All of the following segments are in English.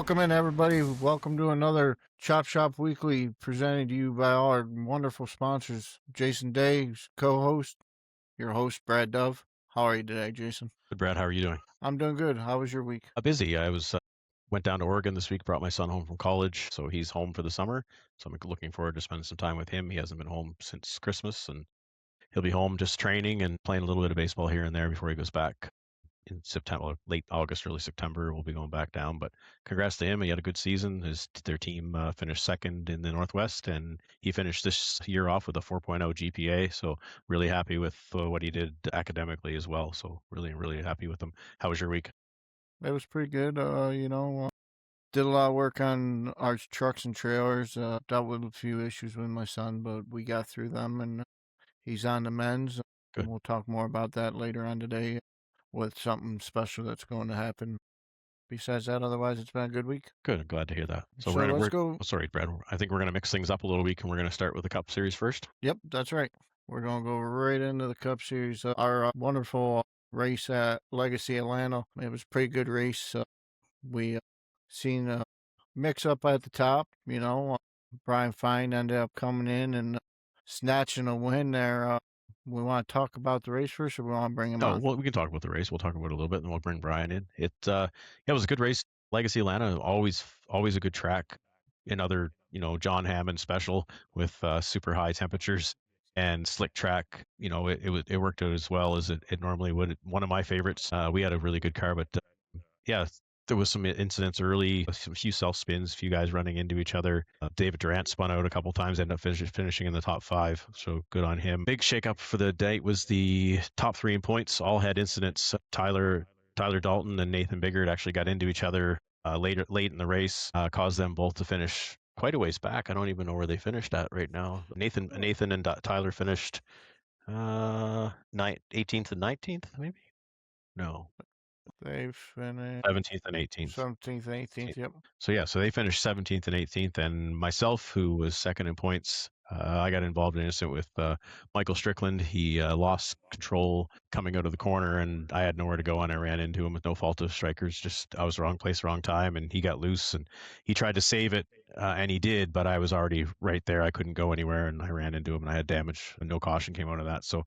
Welcome in, everybody. Welcome to another Chop Shop Weekly presented to you by our wonderful sponsors, Jason Day, co-host, your host, Brad Dove. How are you today, Jason? Good, Brad. How are you doing? I'm doing good. How was your week? Busy. I went down to Oregon this week, brought my son home from college, so he's home for the summer. So I'm looking forward to spending some time with him. He hasn't been home since Christmas, and he'll be home just training and playing a little bit of baseball here and there before he goes back in September, late August, early September. We'll be going back down. But congrats to him. He had a good season. Their team finished second in the Northwest, and he finished this year off with a 4.0 GPA. So really happy with what he did academically as well. So really happy with him. How was your week? It was pretty good. Did a lot of work on our trucks and trailers. Dealt with a few issues with my son, but we got through them, and he's on the mends. Good. We'll talk more about that later on today with something special that's going to happen. Besides that, otherwise, it's been a good week. Good. Glad to hear that. So So let's go. oh, sorry, Brad. I think we're gonna mix things up a little week, and we're gonna start with the Cup Series first. Yep, that's right. We're going to go right into the Cup Series. Our wonderful race at Legacy Atlanta. It was a pretty good race. We seen a mix up at the top. Brian Fine ended up coming in and snatching a win there. We want to talk about the race first, or we want to bring him Oh, on? well, we can talk about the race. We'll talk about it a little bit, and we'll bring Brian in. Yeah, it was a good race. Legacy Atlanta, always a good track. Another, John Hammond special with super high temperatures and slick track. It worked out as well as it normally would. One of my favorites. We had a really good car, but yeah, there was some incidents early, a few self spins, a few guys running into each other. David Durant spun out a couple times, ended up finishing in the top five, so good on him. Big shakeup for the day was the top three in points. All had incidents. Tyler Dalton and Nathan Biggert actually got into each other late in the race, caused them both to finish quite a ways back. I don't even know where they finished at right now. Nathan and Tyler finished 18th and 19th, maybe. No, They finished 17th and 18th. 17th and 18th. Yep. So they finished 17th and 18th, and myself, who was second in points, I got involved in an incident with Michael Strickland. He lost control coming out of the corner, and I had nowhere to go, and I ran into him with no fault of strikers. Just I was wrong place, wrong time, and he got loose, and he tried to save it, and he did, but I was already right there. I couldn't go anywhere, and I ran into him, and I had damage, and no caution came out of that. So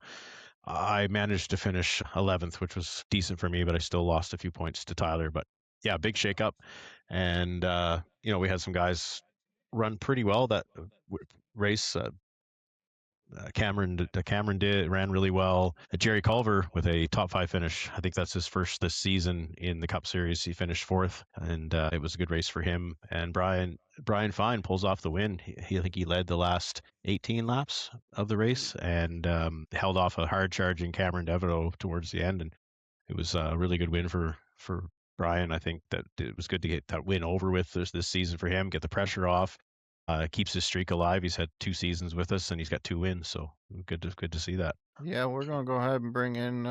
I managed to finish 11th, which was decent for me, but I still lost a few points to Tyler. But yeah, big shakeup, and we had some guys run pretty well that race. Cameron ran really well. Jerry Culver with a top five finish. I think that's his first this season in the Cup Series. He finished fourth, and it was a good race for him. And Brian Fine pulls off the win. I think he led the last 18 laps of the race and held off a hard charging Cameron Devereaux towards the end. And it was a really good win for Brian. I think that it was good to get that win over with this season for him, get the pressure off. Keeps his streak alive. He's had 2 seasons with us, and he's got 2 wins. So good to see that. Yeah, we're going to go ahead and bring in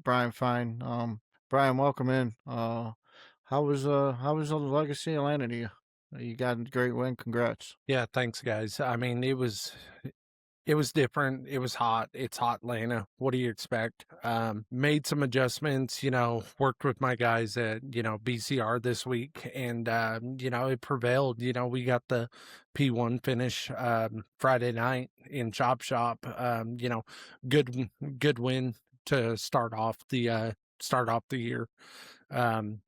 Brian Fine. Brian, welcome in. How was the Legacy Atlanta to you? You got a great win. Congrats. Yeah, thanks, guys. I mean, it was different. It was hot. It's hot Atlanta. What do you expect? Made some adjustments, worked with my guys at, BCR this week, and, it prevailed. We got the P1 finish Friday night in Chop Shop. Good win to start off the year.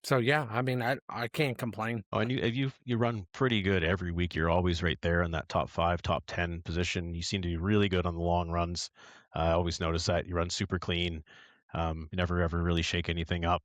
So yeah, I mean, I can't complain. Oh, and you run pretty good every week. You're always right there in that top 5, top 10 position. You seem to be really good on the long runs. I always notice that you run super clean. You never ever really shake anything up.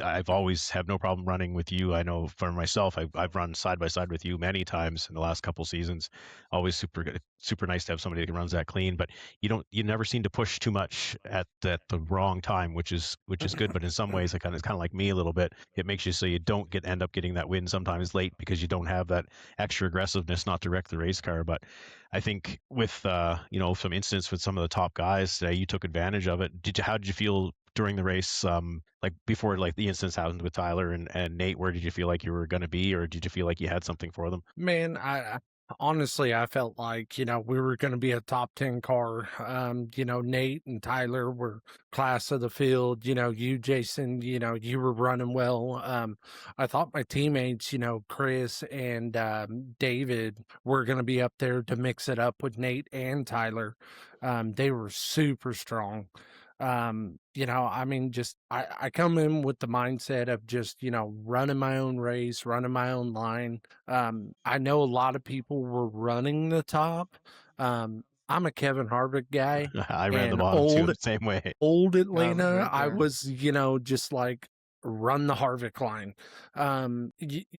I've always have no problem running with you. I know for myself, I've run side by side with you many times in the last couple seasons. Always super good, super nice to have somebody that runs that clean. But you never seem to push too much at the wrong time, which is good. But in some ways, it's kind of like me a little bit. It makes you so you don't end up getting that win sometimes late because you don't have that extra aggressiveness not to wreck the race car. But I think with some incidents with some of the top guys today, you took advantage of it. How did you feel during the race? Like before, like the incidents happened with Tyler and Nate, where did you feel like you were going to be, or did you feel like you had something for them? Man, Honestly, I felt like, we were going to be a top 10 car. Nate and Tyler were class of the field. You, Jason, you were running well. I thought my teammates, Chris and David, were going to be up there to mix it up with Nate and Tyler. They were super strong. I come in with the mindset of just, running my own race, running my own line. I know a lot of people were running the top. I'm a Kevin Harvick guy, I ran the and bottom too, the same way. old I'm Atlanta, right I there. was, just like run the Harvick line.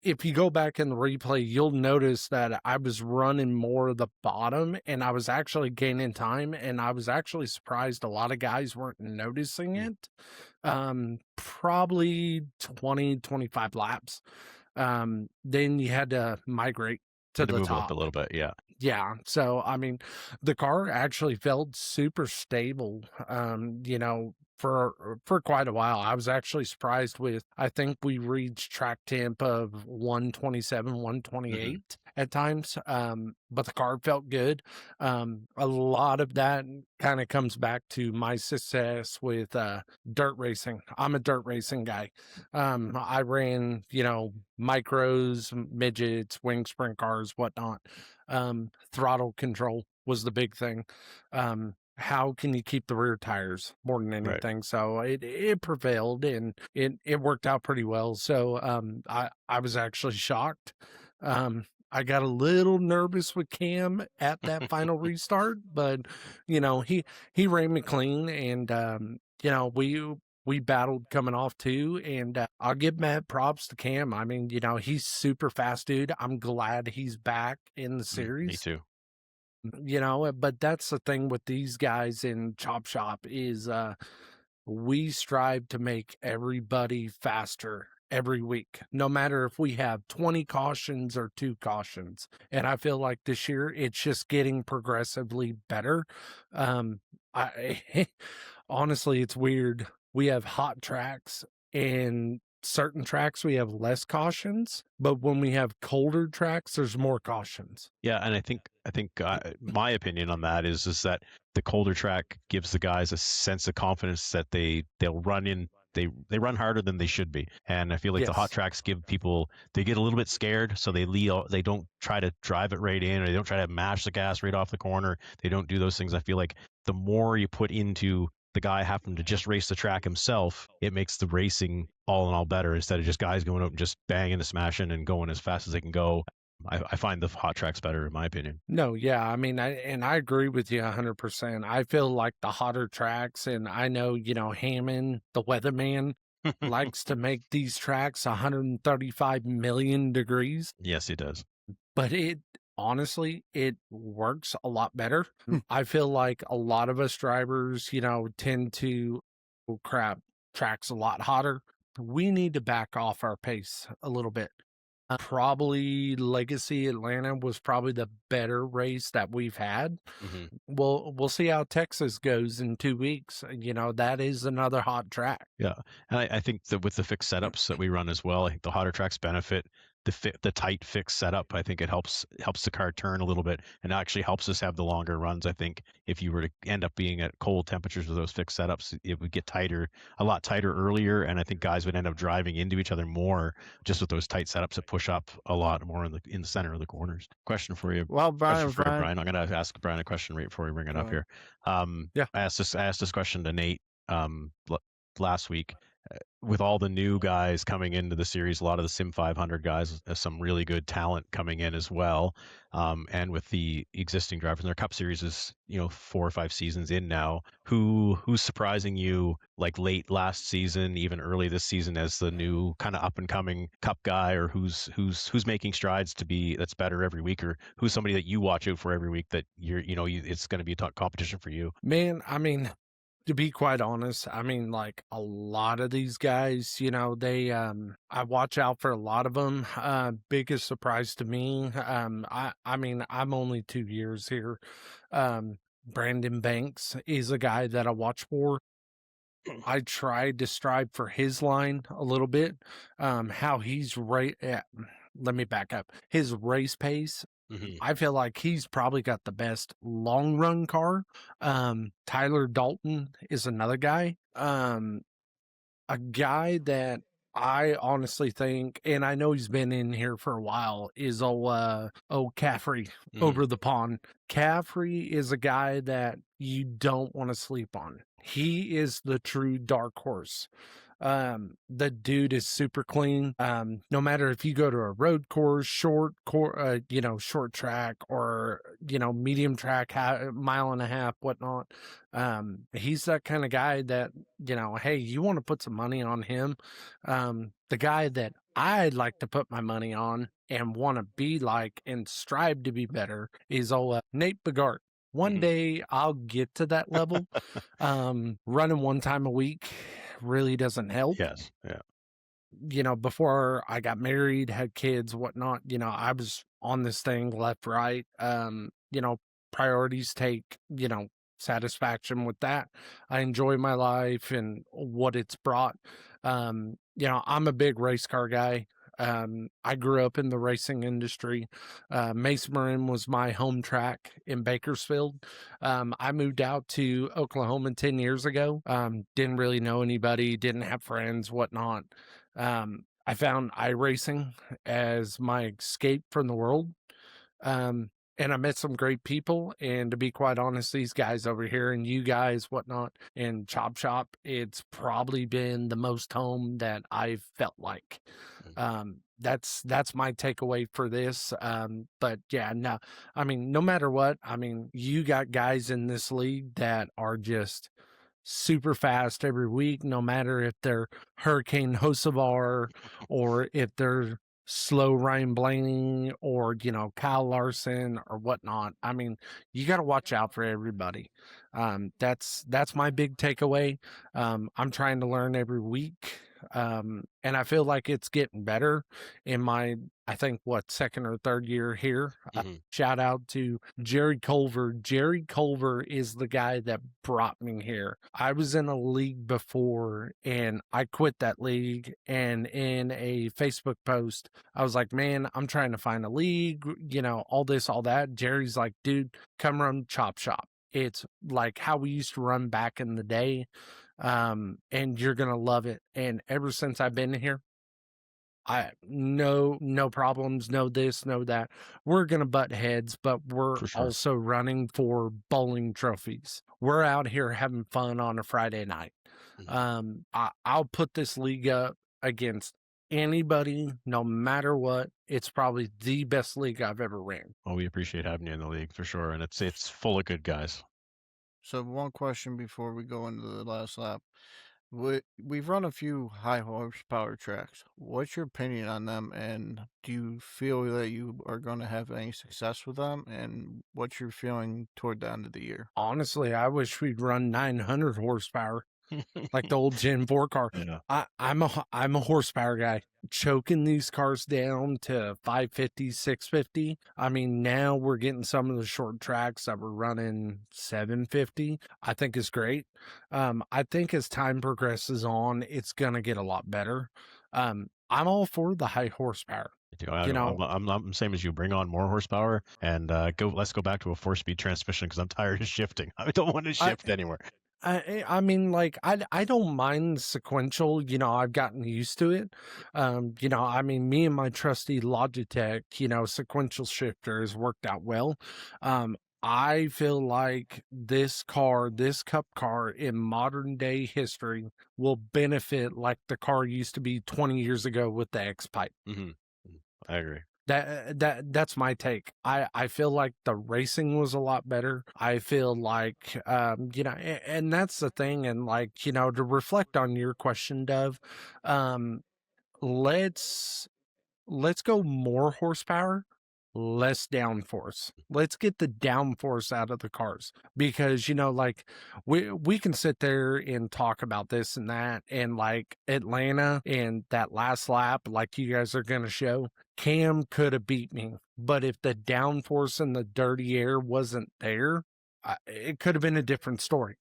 If you go back in the replay, you'll notice that I was running more of the bottom and I was actually gaining time, and I was actually surprised a lot of guys weren't noticing Mm. it. Probably 20, 25 laps. Then you had to migrate to Had to the move it up a top. little bit, yeah. Yeah. So, the car actually felt super stable, for quite a while. I was actually surprised with, I think we reached track temp of 127, Mhm. 128 at times. But the car felt good. A lot of that kind of comes back to my success with dirt racing. I'm a dirt racing guy. I ran, micros, midgets, wing sprint cars, whatnot. Throttle control was the big thing. How can you keep the rear tires more than Right. anything? So it prevailed, and it worked out pretty well. So I was actually shocked. I got a little nervous with Cam at that final restart, but he ran me clean, and we battled coming off too, and I'll give mad props to Cam. I mean, he's super fast, dude. I'm glad he's back in the Me series. too. But that's the thing with these guys in Chop Shop is we strive to make everybody faster every week, no matter if we have 20 cautions or 2 cautions. And I feel like this year it's just getting progressively better. I honestly, it's weird. We have hot tracks, and certain tracks we have less cautions, but when we have colder tracks, there's more cautions. Yeah, and I think my opinion on that is that the colder track gives the guys a sense of confidence that they'll run in they run harder than they should be. And I feel like the hot Yes. tracks give people they get a little bit scared, so they don't try to drive it right in, or they don't try to mash the gas right off the corner. They don't do those things. I feel like the more you put into the guy having to just race the track himself, it makes the racing all in all better instead of just guys going out and just banging and smashing and going as fast as they can go. I find the hot tracks better in my opinion. No, yeah, I mean, I agree with you 100%. I feel like the hotter tracks, and I know, Hammond, the weatherman, likes to make these tracks 135 million degrees, Yes, he does. but it honestly, it works a lot better. Hmm. I feel like a lot of us drivers, tend to, oh crap, tracks a lot hotter. We need to back off our pace a little bit. Probably Legacy Atlanta was probably the better race that we've had. Hmm. We'll see how Texas goes in 2 weeks. That is another hot track. Yeah, and I think that with the fixed setups that we run as well, I think the hotter tracks benefit the tight fixed setup. I think it helps the car turn a little bit, and actually helps us have the longer runs. I think if you were to end up being at cold temperatures with those fixed setups, it would get tighter, a lot tighter earlier, and I think guys would end up driving into each other more just with those tight setups that push up a lot more in the center of the corners. Question for you. Well, Question for you, Brian, Brian. I'm gonna ask Brian a question right before we bring it go up ahead. here. Yeah. I asked this question to Nate last week. With all the new guys coming into the series, a lot of the Sim 500 guys, some really good talent coming in as well. And with the existing drivers, and their Cup Series is 4 or 5 seasons in now. Who's surprising you like late last season, even early this season as the new kind of up and coming Cup guy, or who's making strides to be that's better every week, or who's somebody that you watch out for every week that it's going to be a competition for you? Man, I mean, to be quite honest, I mean, like a lot of these guys, I watch out for a lot of them. Biggest surprise to me, I mean, I'm only 2 years here. Brandon Banks is a guy that I watch for. I tried to strive for his line a little bit. How he's right. Let me back up. His race pace I feel like he's probably got the best long run car. Tyler Dalton is another guy. A guy that I honestly think, and I know he's been in here for a while, is Caffrey over the pond. Caffrey is a guy that you don't want to sleep on. He is the true dark horse. The dude is super clean. No matter if you go to a road course, short track, or medium track, mile and a half, whatnot. He's that kind of guy that, hey, you want to put some money on him. The guy that I'd like to put my money on and want to be like and strive to be better is Nate Bogart. One day I'll get to that level. Running one time a week really doesn't help. Yes. Yeah. Before I got married, had kids, whatnot, I was on this thing left, right. Priorities take, satisfaction with that. I enjoy my life and what it's brought. I'm a big race car guy. I grew up in the racing industry. Mesa Marin was my home track in Bakersfield. I moved out to Oklahoma 10 years ago. Didn't really know anybody, didn't have friends, whatnot. I found iRacing as my escape from the world. And I met some great people. And to be quite honest, these guys over here and you guys, whatnot, in Chop Shop, it's probably been the most home that I've felt like. That's my takeaway for this. But yeah, no, no matter what, you got guys in this league that are just super fast every week, no matter if they're Hurricane Hocevar or if they're slow Ryan Blaney or, Kyle Larson or whatnot. You got to watch out for everybody. That's my big takeaway. I'm trying to learn every week. And I feel like it's getting better in my, I think, second or third year here. Shout out to Jerry Culver. Jerry Culver is the guy that brought me here. I was in a league before and I quit that league. And in a Facebook post, I was like, man, I'm trying to find a league, all this, all that. Jerry's like, dude, come run Chop Shop. It's like how we used to run back in the day. And you're going to love it. And ever since I've been here, no problems, no this, no that. We're going to butt heads, but we're also running for bowling trophies. We're out here having fun on a Friday night. I'll put this league up against anybody, no matter what. It's probably the best league I've ever ran. Well, we appreciate having you in the league for sure. And it's full of good guys. So one question before we go into the last lap. We've run a few high horsepower tracks. What's your opinion on them, and do you feel that you are going to have any success with them, and what's your feeling toward the end of the year? Honestly, I wish we'd run 900 horsepower like the old Gen 4 car. Yeah. I'm a horsepower guy. Choking these cars down to 550, 650. Now we're getting some of the short tracks that we're running 750. I think is great. I think as time progresses on, it's gonna get a lot better. I'm all for the high horsepower. I'm the same as you. Bring on more horsepower and let's go back to a 4-speed transmission because I'm tired of shifting. I don't want to shift anymore. I don't mind sequential, I've gotten used to it. Me and my trusty Logitech, sequential shifter has worked out well. I feel like this cup car in modern day history will benefit like the car used to be 20 years ago with the X-Pipe. I agree. That's my take. I feel like the racing was a lot better. I feel like, and that's the thing. And to reflect on your question, Dove, let's go more horsepower, less downforce. Let's get the downforce out of the cars because we can sit there and talk about this and that and like Atlanta and that last lap like you guys are going to show. Cam could have beat me, but if the downforce and the dirty air wasn't there, it could have been a different story.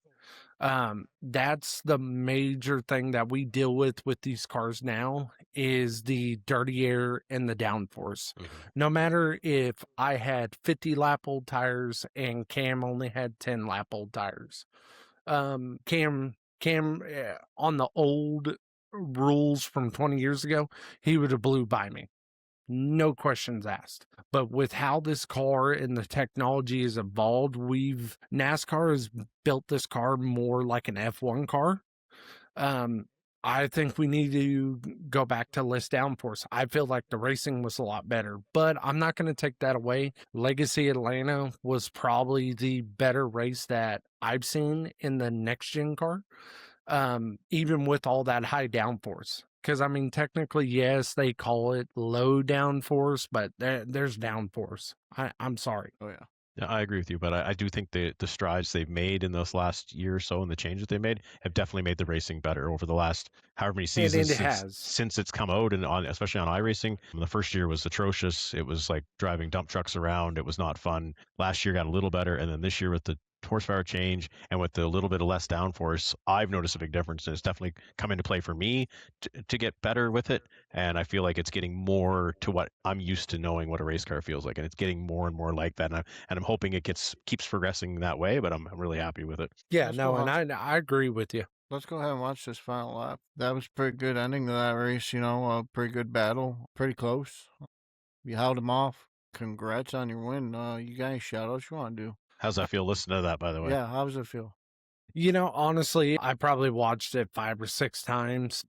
That's the major thing that we deal with these cars now is the dirty air and the downforce. No matter if I had 50 lap old tires and Cam only had 10 lap old tires. Cam on the old rules from 20 years ago, he would have blew by me. No questions asked. But with how this car and the technology has evolved, NASCAR has built this car more like an F1 car. I think we need to go back to less downforce. I feel like the racing was a lot better, but I'm not going to take that away. Legacy Atlanta was probably the better race that I've seen in the next gen car, even with all that high downforce. Because I mean, technically, yes, they call it low downforce, but there's downforce. I'm sorry. Oh yeah. Yeah, I agree with you, but I do think the strides they've made in this last year or so and the changes they made have definitely made the racing better over the last however many And seasons it has. since it's come out and on especially on iRacing. The first year was atrocious. It was like driving dump trucks around. It was not fun. Last year got a little better, and then this year with the horsepower change and with the little bit of less downforce, I've noticed a big difference, and it's definitely come into play for me to get better with it. And I feel like it's getting more to what I'm used to knowing what a race car feels like, and it's getting more and more like that. And I'm hoping it keeps progressing that way. But I'm really happy with it. Yeah, Let's no, go and on. I agree with you. Let's go ahead and watch this final lap. That was a pretty good ending to that race. A pretty good battle, pretty close. You held him off. Congrats on your win. You got any shout outs you want to do? How's that feel? Listen to that, by the way. Yeah, how does it feel? Honestly, I probably watched it 5 or 6 times.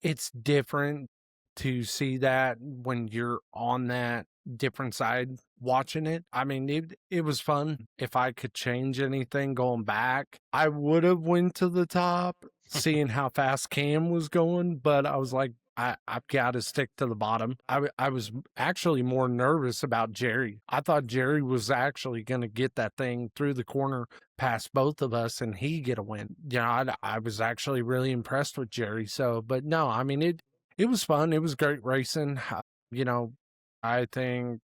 It's different to see that when you're on that different side watching it. I mean, it was fun. If I could change anything going back, I would have went to the top, seeing how fast Cam was going, but I was like, I've got to stick to the bottom. I was actually more nervous about Jerry. I thought Jerry was actually going to get that thing through the corner past both of us and he get a win. I was actually really impressed with Jerry. So, but no, I mean, it was fun. It was great racing. You know, I think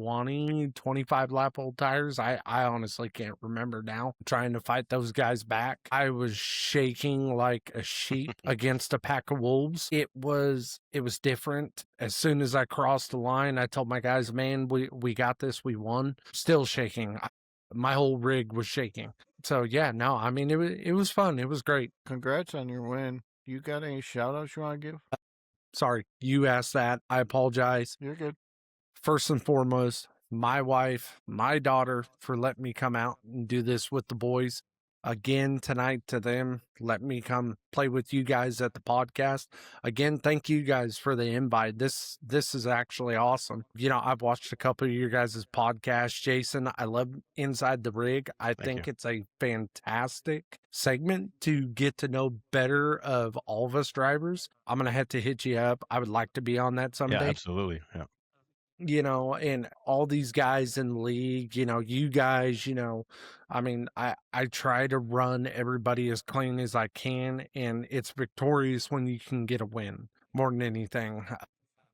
25 lap old tires. I honestly can't remember now. Trying to fight those guys back. I was shaking like a sheep against a pack of wolves. It was different. As soon as I crossed the line, I told my guys, man, we got this. We won. Still shaking. My whole rig was shaking. So yeah, no, I mean, it was fun. It was great. Congrats on your win. You got any shout outs you want to give? Sorry, you asked that. I apologize. You're good. First and foremost, my wife, my daughter, for letting me come out and do this with the boys. Again, tonight to them, let me come play with you guys at the podcast. Again, thank you guys for the invite. This is actually awesome. I've watched a couple of your guys' podcasts. Jason, I love Inside the Rig. I think it's a fantastic segment to get to know better of all of us drivers. I'm going to have to hit you up. I would like to be on that someday. Yeah, absolutely. Yeah. And all these guys in the league, you guys, I mean, I try to run everybody as clean as I can, and it's victorious when you can get a win more than anything,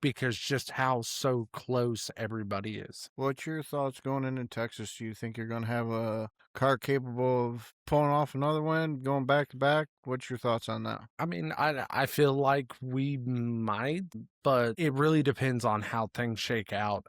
because just how so close everybody is. What's your thoughts going into Texas? Do you think you're going to have a car capable of pulling off another win, going back to back? What's your thoughts on that? I mean, I feel like we might, but it really depends on how things shake out.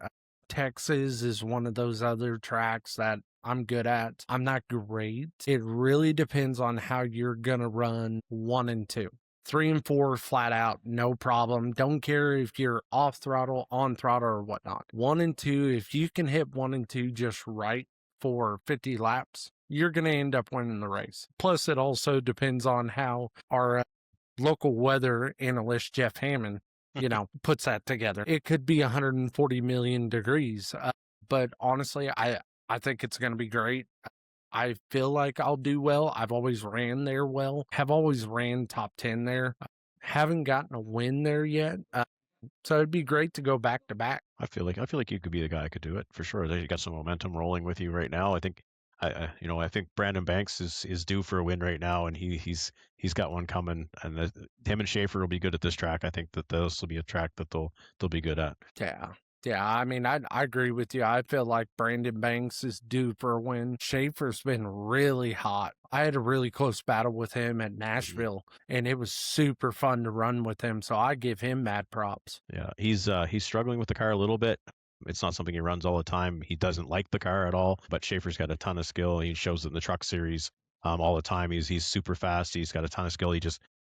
Texas is one of those other tracks that I'm good at. I'm not great. It really depends on how you're going to run 1 and 2. 3 and 4 flat out, no problem. Don't care if you're off throttle, on throttle, or whatnot. 1 and 2, if you can hit 1 and 2 just right for 50 laps, you're going to end up winning the race. Plus, it also depends on how our local weather analyst, Jeff Hammond, puts that together. It could be 140 million degrees, but honestly, I think it's going to be great. I feel like I'll do well. I've always ran there well. Have always ran top 10 there. Haven't gotten a win there yet. So it'd be great to go back to back. I feel like you could be the guy who could do it for sure. You got some momentum rolling with you right now. I think I think Brandon Banks is due for a win right now, and he's got one coming. And him and Schaefer will be good at this track. I think that this will be a track that they'll be good at. Yeah. Yeah, I mean, I agree with you. I feel like Brandon Banks is due for a win. Schaefer's been really hot. I had a really close battle with him at Nashville, and it was super fun to run with him. So I give him mad props. Yeah, he's struggling with the car a little bit. It's not something he runs all the time. He doesn't like the car at all, but Schaefer's got a ton of skill. He shows it in the truck series all the time. He's super fast. He's got a ton of skill.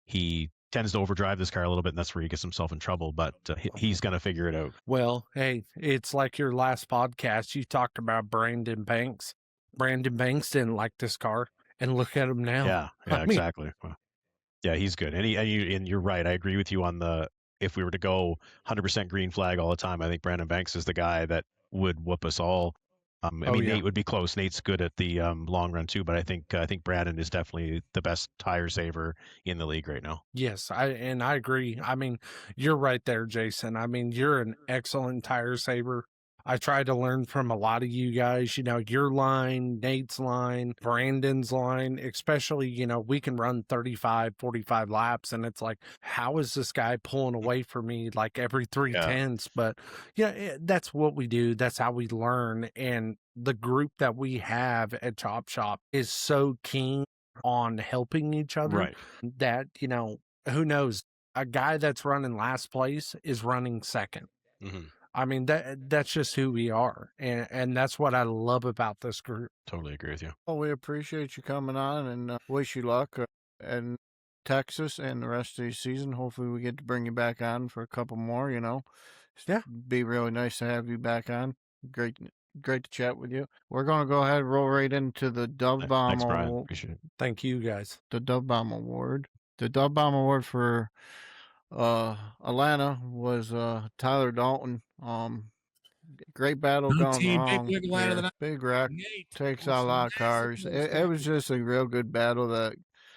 He tends to overdrive this car a little bit, and that's where he gets himself in trouble. But he's gonna figure it out. Well, hey, it's like your last podcast. You talked about Brandon Banks. Brandon Banks didn't like this car, and look at him now. Yeah, I mean, exactly. Well, yeah, he's good, and you're right. I agree with you on the if we were to go 100% green flag all the time, I think Brandon Banks is the guy that would whoop us all. I oh mean, yeah. Nate would be close. Nate's good at the long run too, but I think Brandon is definitely the best tire saver in the league right now. Yes, I agree. I mean, you're right there, Jason. I mean, you're an excellent tire saver. I try to learn from a lot of you guys, your line, Nate's line, Brandon's line, especially, we can run 35, 45 laps. And it's like, how is this guy pulling away from me like every three Yeah. tenths? But yeah, that's what we do. That's how we learn. And the group that we have at Chop Shop is so keen on helping each other Right. that, who knows? A guy that's running last place is running second. Hmm. I mean, that's just who we are. And that's what I love about this group. Totally agree with you. Well, we appreciate you coming on and wish you luck in Texas and the rest of the season. Hopefully, we get to bring you back on for a couple more. Yeah. Be really nice to have you back on. Great to chat with you. We're going to go ahead and roll right into the Dove Bomb Thanks, Brian. Award. Appreciate it. Thank you guys. The Dove Bomb Award. The Dove Bomb Award for Atlanta was Tyler Dalton. Great battle Blue going team, wrong. big wig Atlanta here. tonight. Big wreck. Nate, Takes what's out a the lot of massive cars. most It was happening? just a real good battle that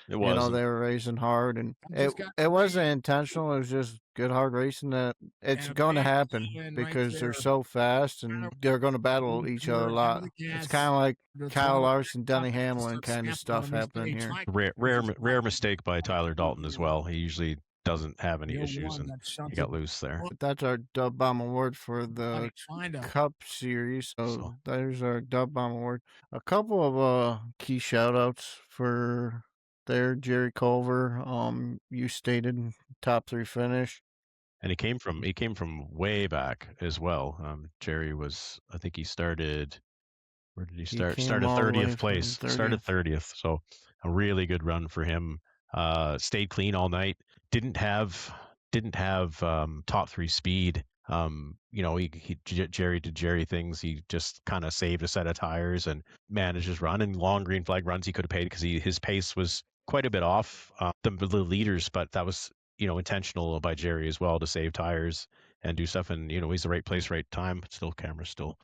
It was. they were racing hard, and I just got it wasn't intentional. It was just good hard racing. That it's And a going to big happen win right because they're there. so fast and they're going to battle Blue each other a tour, lot. out of the It's gas, kind of like the Kyle throttle, Larson, Denny top, Hamlin start kind of snapping stuff on these happening things. here. Mike, Rare mistake by Tyler Dalton as well. He usually doesn't have any the issues, one and that he shunted got loose there. But that's our Dub Bomb Award for somebody the trying to Cup Series. So So- there's our Dub Bomb Award. A couple of key shout outs for there, Jerry Culver. You stated top 3 finish. And he came from way back as well. Jerry was, I think he started. Where did he start? came Started all the way 30th from place. Started 30th. So a really good run for him. Stayed clean all night. Didn't have top 3 speed. Jerry did Jerry things. He just kind of saved a set of tires and managed his run. And long green flag runs he could have paid because his pace was quite a bit off the leaders, but that was intentional by Jerry as well to save tires and do stuff. And he's the right place, right time. But still, camera's still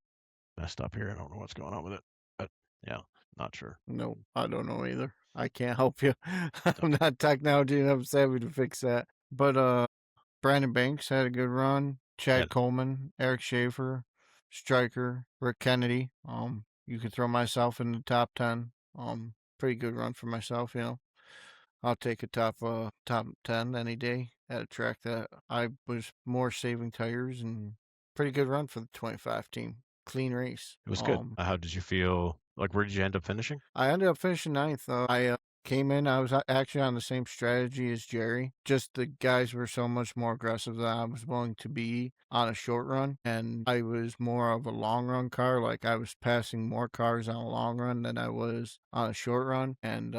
messed up here. I don't know what's going on with it, but yeah, not sure. No, I don't know either. I can't help you. I'm not technology enough savvy to fix that. But Brandon Banks had a good run. Chad Yeah. Coleman, Eric Schaefer, Stryker, Rick Kennedy. You could throw myself in the top 10. Pretty good run for myself. I'll take a top 10 any day at a track that I was more saving tires, and pretty good run for the 25 team. Clean race. It was good. How did you feel? Like, where did you end up finishing? I ended up finishing 9th. I came in. I was actually on the same strategy as Jerry. Just the guys were so much more aggressive than I was willing to be on a short run, and I was more of a long run car. Like, I was passing more cars on a long run than I was on a short run, and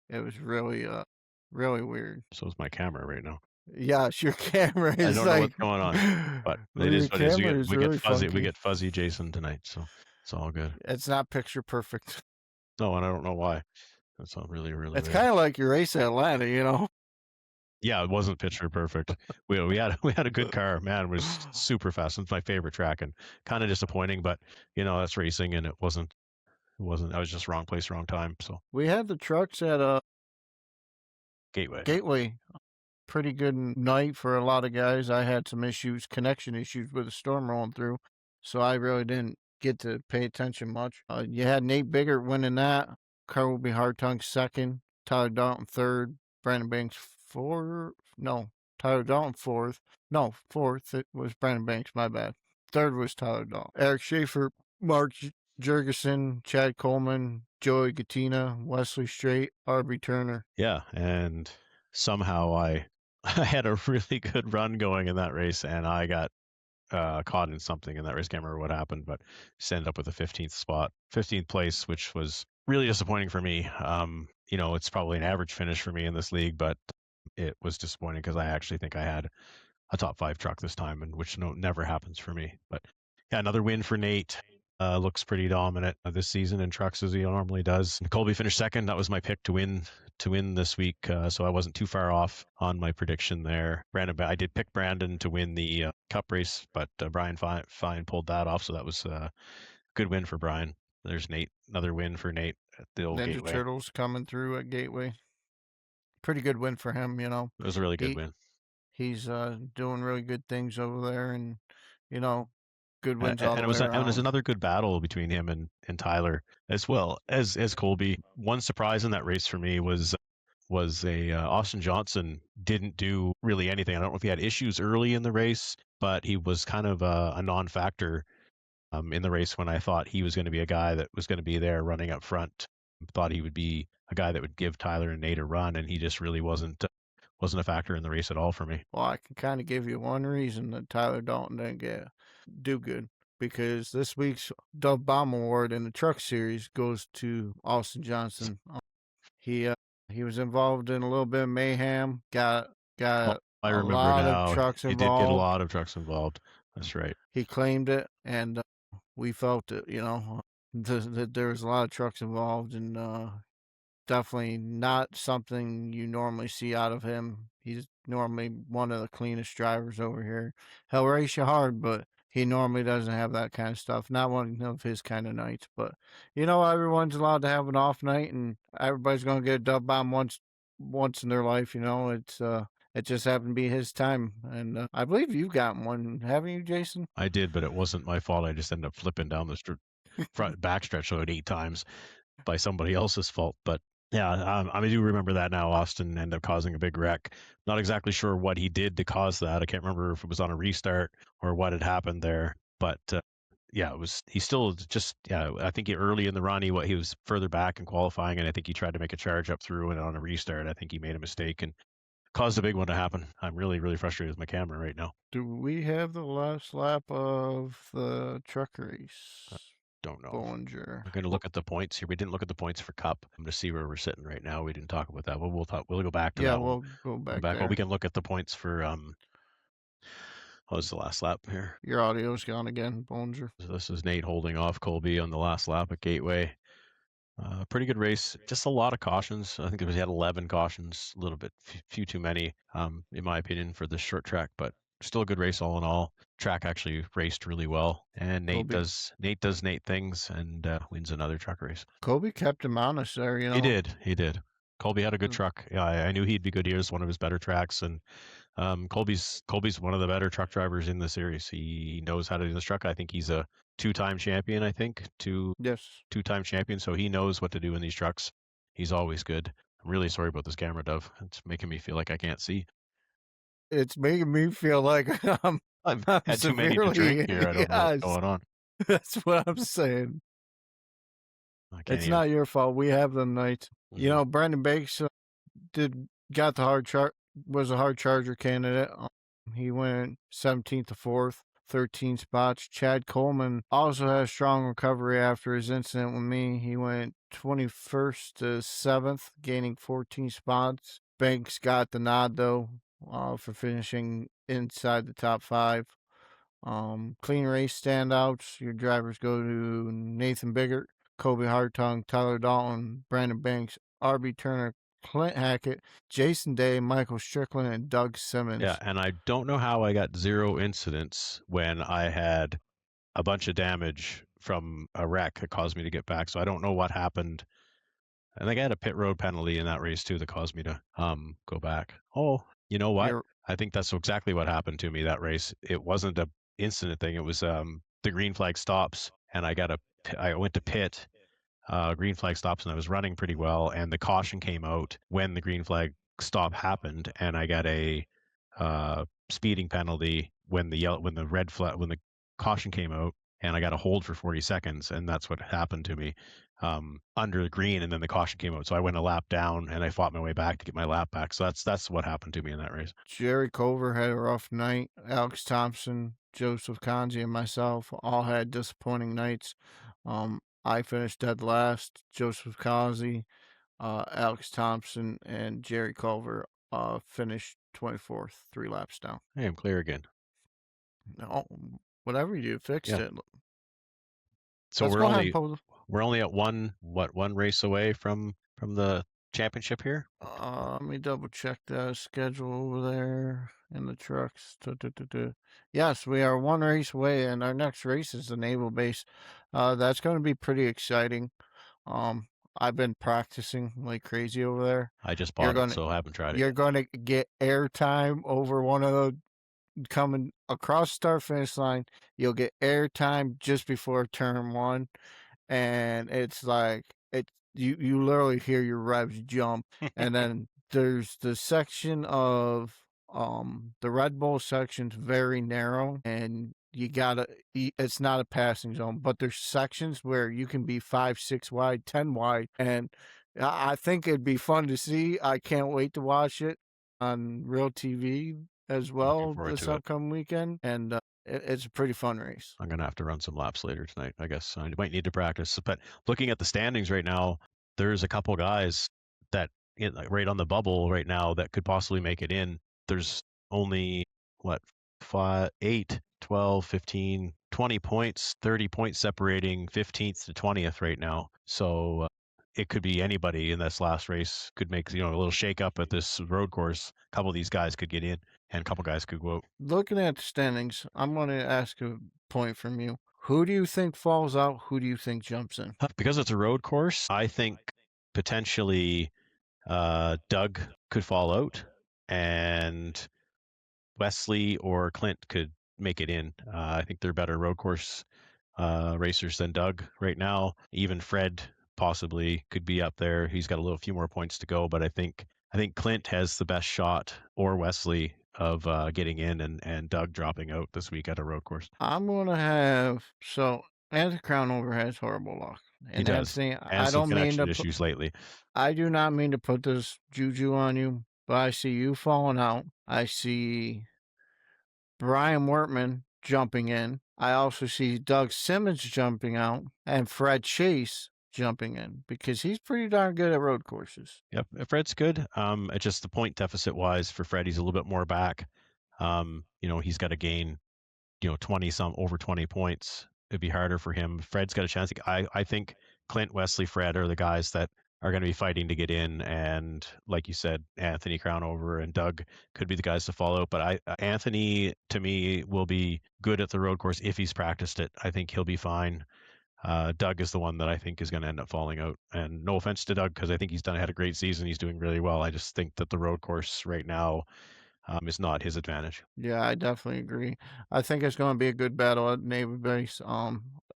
it was really weird. So is my camera right now. Yes, your camera is I don't know what's going on, but it is what it is. We get fuzzy. We get fuzzy Jason tonight, so it's all good. It's not picture perfect. No, and I don't know why. That's all really It's weird. kind of like your race at Atlanta, Yeah, it wasn't picture perfect. We had a good car. Man, it was super fast. It's my favorite track, and kind of disappointing, but that's racing, and it wasn't. I was just wrong place, wrong time. So We had the trucks at Gateway. Pretty good night for a lot of guys. I had some connection issues with the storm rolling through, so I really didn't get to pay attention much. You had Nate Biggert winning that. Carl Hartung second. Tyler Dalton third. Brandon Banks fourth. No, Tyler Dalton fourth. No, fourth. It was Brandon Banks. My bad. Third was Tyler Dahl. Eric Schaefer, Mark Jurgensen, Chad Coleman, Joey Gattina, Wesley Strait, RB Turner. Yeah, and somehow I I had a really good run going in that race, and I got caught in something in that race. Can't remember what happened, but just ended up with a 15th spot, 15th place, which was really disappointing for me. It's probably an average finish for me in this league, but it was disappointing because I actually think I had a top 5 truck this time, and which never happens for me. But yeah, another win for Nate. Looks pretty dominant this season in trucks as he normally does. Colby finished second. That was my pick to win this week, so I wasn't too far off on my prediction there. I did pick Brandon to win the Cup race, but Brian Fine pulled that off, so that was a good win for Brian. There's Nate, another win for Nate at the old Ninja Gateway. Turtles coming through at Gateway. Pretty good win for him, It was a really good win. He's doing really good things over there, and good wins all the way around. And it was another good battle between him and Tyler as well as Colby. One surprise in that race for me was Austin Johnson didn't do really anything. I don't know if he had issues early in the race, but he was kind of a non-factor in the race when I thought he was going to be a guy that was going to be there running up front. Thought he would be a guy that would give Tyler and Nate a run, and he just really wasn't a factor in the race at all for me. Well, I can kind of give you one reason that Tyler Dalton didn't do good, because this week's Dove Bomb Award in the Truck Series goes to Austin Johnson. He was involved in a little bit of mayhem. Got I a remember lot now. of trucks He did involved. get a lot of trucks involved. That's right. He claimed it, and we felt it. That there was a lot of trucks involved, and definitely not something you normally see out of him. He's normally one of the cleanest drivers over here. He'll race you hard, but he normally doesn't have that kind of stuff. Not one of his kind of nights. But everyone's allowed to have an off night, and everybody's gonna get a dub bomb once in their life. It's it just happened to be his time, and I believe you've gotten one, haven't you, Jason? I did, but it wasn't my fault. I just ended up flipping down the front backstretch about 8 times by somebody else's fault. But yeah, I do remember that now. Austin ended up causing a big wreck. Not exactly sure what he did to cause that. I can't remember if it was on a restart or what had happened there. But yeah, it was. He still just I think early in the run he was further back in qualifying, and I think he tried to make a charge up through, and on a restart, I think he made a mistake and caused a big one to happen. I'm really, really frustrated with my camera right now. Do we have the last lap of the truck race? Don't know. Bollinger. I'm going to look at the points here. We didn't look at the points for Cup. I'm going to see where we're sitting right now. We didn't talk about that. We'll go back to that. Yeah, we'll go back there. Well, we can look at the points for what was the last lap here? Your audio's gone again, Bollinger. So this is Nate holding off Colby on the last lap at Gateway. Pretty good race. Just a lot of cautions. I think he had 11 cautions, a little bit, few too many, in my opinion, for this short track, but still a good race all in all. Track actually raced really well, and Nate does Nate things and wins another truck race. Colby kept him honest there, He did. Colby had a good truck. Yeah, I knew he'd be good here. It's one of his better tracks, and Colby's one of the better truck drivers in the series. He knows how to do this truck. I think he's a 2-time champion. I think two-time champion. So he knows what to do in these trucks. He's always good. I'm really sorry about this camera, Dove. It's making me feel like I can't see. It's making me feel like I've had too many to drink here. I don't know what's going on. That's what I'm saying. It's not your fault. We have them nights. Mm-hmm. Brandon Bakes got the was a hard charger candidate. He went 17th to 4th, 13 spots. Chad Coleman also had a strong recovery after his incident with me. He went 21st to 7th, gaining 14 spots. Banks got the nod, though, for finishing inside the top 5. Clean race standouts. Your drivers go to Nathan Biggert, Kobe Hartung, Tyler Dalton, Brandon Banks, RB Turner, Clint Hackett, Jason Day, Michael Strickland, and Doug Simmons. Yeah, and I don't know how I got 0 incidents when I had a bunch of damage from a wreck that caused me to get back. So I don't know what happened. I think I had a pit road penalty in that race too that caused me to go back. Oh, you know what? I think that's exactly what happened to me that race. It wasn't a incident thing. It was the green flag stops, and I went to pit. Green flag stops, and I was running pretty well, and the caution came out when the green flag stop happened, and I got a speeding penalty when the caution came out, and I got a hold for 40 seconds, and that's what happened to me under the green, and then the caution came out. So I went a lap down, and I fought my way back to get my lap back. So that's what happened to me in that race. Jerry Culver had a rough night. Alex Thompson, Joseph Kanzi, and myself all had disappointing nights. I finished dead last. Joseph Kanzi, Alex Thompson, and Jerry Culver finished 24th, 3 laps down. Hey, I'm clear again. No, whatever you do, fixed Yeah. it. So Let's we're go ahead only and pull. we're only at one race away from the championship here. Let me double check the schedule over there in the trucks. Yes, we are 1 race away, and our next race is the Naval Base. That's going to be pretty exciting. I've been practicing like crazy over there. I just You're bought it, gonna so I haven't tried it you're yet. going to get airtime over one of the coming across the start finish line. You'll get airtime just before turn 1, and it's like you literally hear your revs jump. And then there's the section of the Red Bull section's very narrow, and you gotta it's not a passing zone, but there's sections where you can be 5, 6 wide, 10 wide, and I think it'd be fun to see. I can't wait to watch it on real TV as Looking well forward this to it. upcoming weekend, and it's a pretty fun race. I'm gonna have to run some laps later tonight, I guess. I might need to practice. But looking at the standings right now, there's a couple guys that like, right on the bubble right now that could possibly make it in. There's only what 5, 8, 12, 15, 20 points, 30 points separating 15th to 20th right now. So it could be anybody in this last race could make a little shake up at this road course. A couple of these guys could get in, and a couple guys could go out. Looking at the standings, I'm going to ask a point from you. Who do you think falls out? Who do you think jumps in? Because it's a road course, I think potentially Doug could fall out, and Wesley or Clint could make it in. I think they're better road course racers than Doug right now. Even Fred possibly could be up there. He's got a few more points to go, but I think Clint has the best shot, or Wesley, of getting in, and Doug dropping out this week at a road course. I'm going to have Anthony Crownover has horrible luck, He and does, Anthony, and I some don't mean connection to put, issues lately. I do not mean to put this juju on you, but I see you falling out. I see Brian Wortman jumping in. I also see Doug Simmons jumping out and Fred Chase jumping in because he's pretty darn good at road courses. Yep, Fred's good. It's just the point deficit wise for Fred, he's a little bit more back. He's got to gain, 20 points. It'd be harder for him. Fred's got a chance. I think Clint, Wesley, Fred are the guys that are going to be fighting to get in, and like you said, Anthony Crownover and Doug could be the guys to follow. But Anthony, to me, will be good at the road course if he's practiced it. I think he'll be fine. Doug is the one that I think is going to end up falling out. And no offense to Doug, because I think had a great season. He's doing really well. I just think that the road course right now is not his advantage. Yeah, I definitely agree. I think it's going to be a good battle at Navy Base.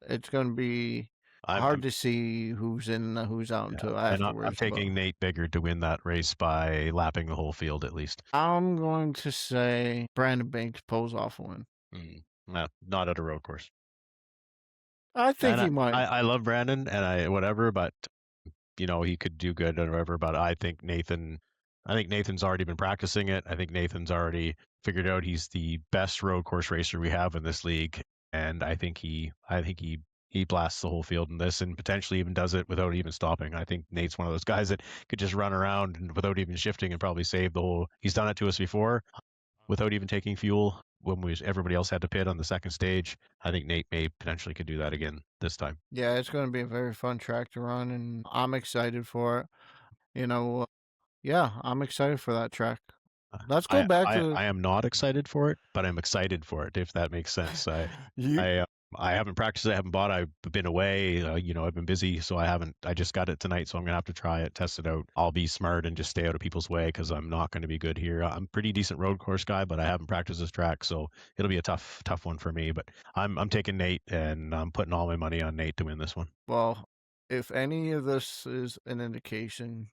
It's going to be hard I'm to see who's in, who's out yeah, until and I'm afterwards. But taking Nate Bigger to win that race by lapping the whole field at least. I'm going to say Brandon Banks pulls off a win. Not at a road course. I think And he might. I love Brandon and but he could do good or whatever. But I think Nathan's already been practicing it. I think Nathan's already figured out he's the best road course racer we have in this league, and I think he blasts the whole field in this, and potentially even does it without even stopping. I think Nate's one of those guys that could just run around and without even shifting and probably save the whole. He's done it to us before without even taking fuel when everybody else had to pit on the second stage. I think Nate may potentially could do that again this time. Yeah, it's going to be a very fun track to run, and I'm excited for it. Yeah, I'm excited for that track. Let's go back to I am not excited for it, but I'm excited for it, if that makes sense. you. I haven't practiced it, I haven't bought it, I've been away, I've been busy, so I just got it tonight, so I'm going to have to try it, test it out. I'll be smart and just stay out of people's way because I'm not going to be good here. I'm a pretty decent road course guy, but I haven't practiced this track, so it'll be a tough one for me. But I'm taking Nate, and I'm putting all my money on Nate to win this one. Well, if any of this is an indication,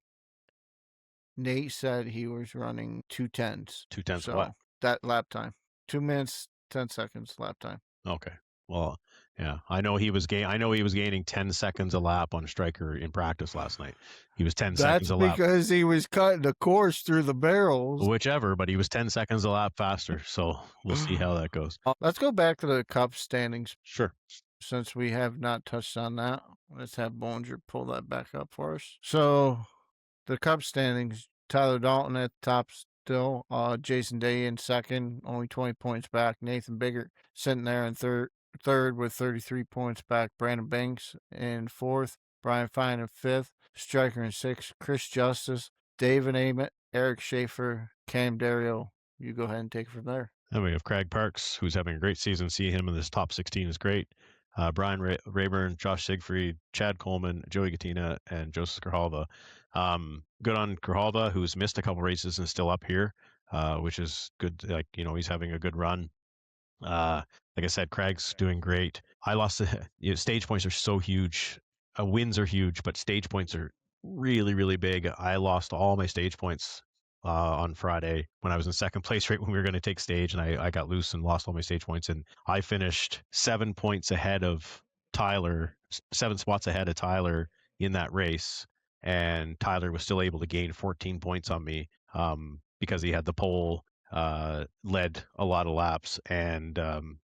Nate said he was running 2:10s. 2/10 So what? that lap time, 2 minutes, 10 seconds lap time. Okay. Well, yeah, I know he was gaining 10 seconds a lap on Striker in practice last night. He was 10 seconds That's a lap. because he was cutting the course through the barrels. Whichever, but he was 10 seconds a lap faster. So we'll see how that goes. Let's go back to the Cup standings Sure. since we have not touched on that. Let's have Bollinger pull that back up for us. So the Cup standings, Tyler Dalton at the top still. Jason Day in second, only 20 points back. Nathan Biggert sitting there in third with 33 points back. Brandon Banks in fourth. Brian Fine in fifth. Striker in sixth. Chris Justice, David Ament, Eric Schaefer, Cam Dario. You go ahead and take it from there. Then we have Craig Parks, who's having a great season. See him in this top 16 is great. Brian Rayburn, Josh Siegfried, Chad Coleman, Joey Gatina, and Joseph Grijalva. Good on Grijalva, who's missed a couple races and still up here, which is good. Like, he's having a good run. Like I said, Craig's doing great. I lost stage points are so huge. Wins are huge, but stage points are really, really big. I lost all my stage points on Friday when I was in second place right when we were going to take stage, and I got loose and lost all my stage points. And I finished 7 points ahead of Tyler, 7 spots ahead of Tyler in that race. And Tyler was still able to gain 14 points on me because he had the pole, led a lot of laps, and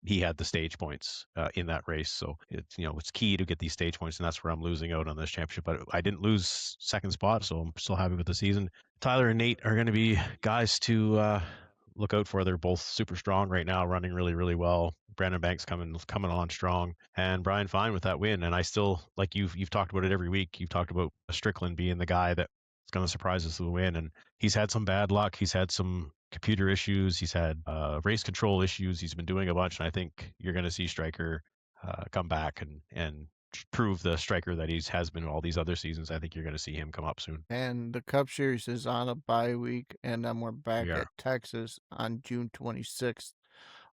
he had the stage points in that race. So it's key to get these stage points, and that's where I'm losing out on this championship. But I didn't lose second spot, so I'm still happy with the season. Tyler and Nate are going to be guys to look out for. They're both super strong right now, running really, really well. Brandon Banks coming on strong, and Brian Fine with that win. And I still, like you've talked about it every week. You've talked about Strickland being the guy that's going to surprise us with the win, and he's had some bad luck. He's had some computer issues. He's had race control issues. He's been doing a bunch, and I think you're going to see Striker come back and prove the striker that he has been in all these other seasons. I think you're going to see him come up soon. And the Cup Series is on a bye week, and then we're back We are. at Texas on June 26th.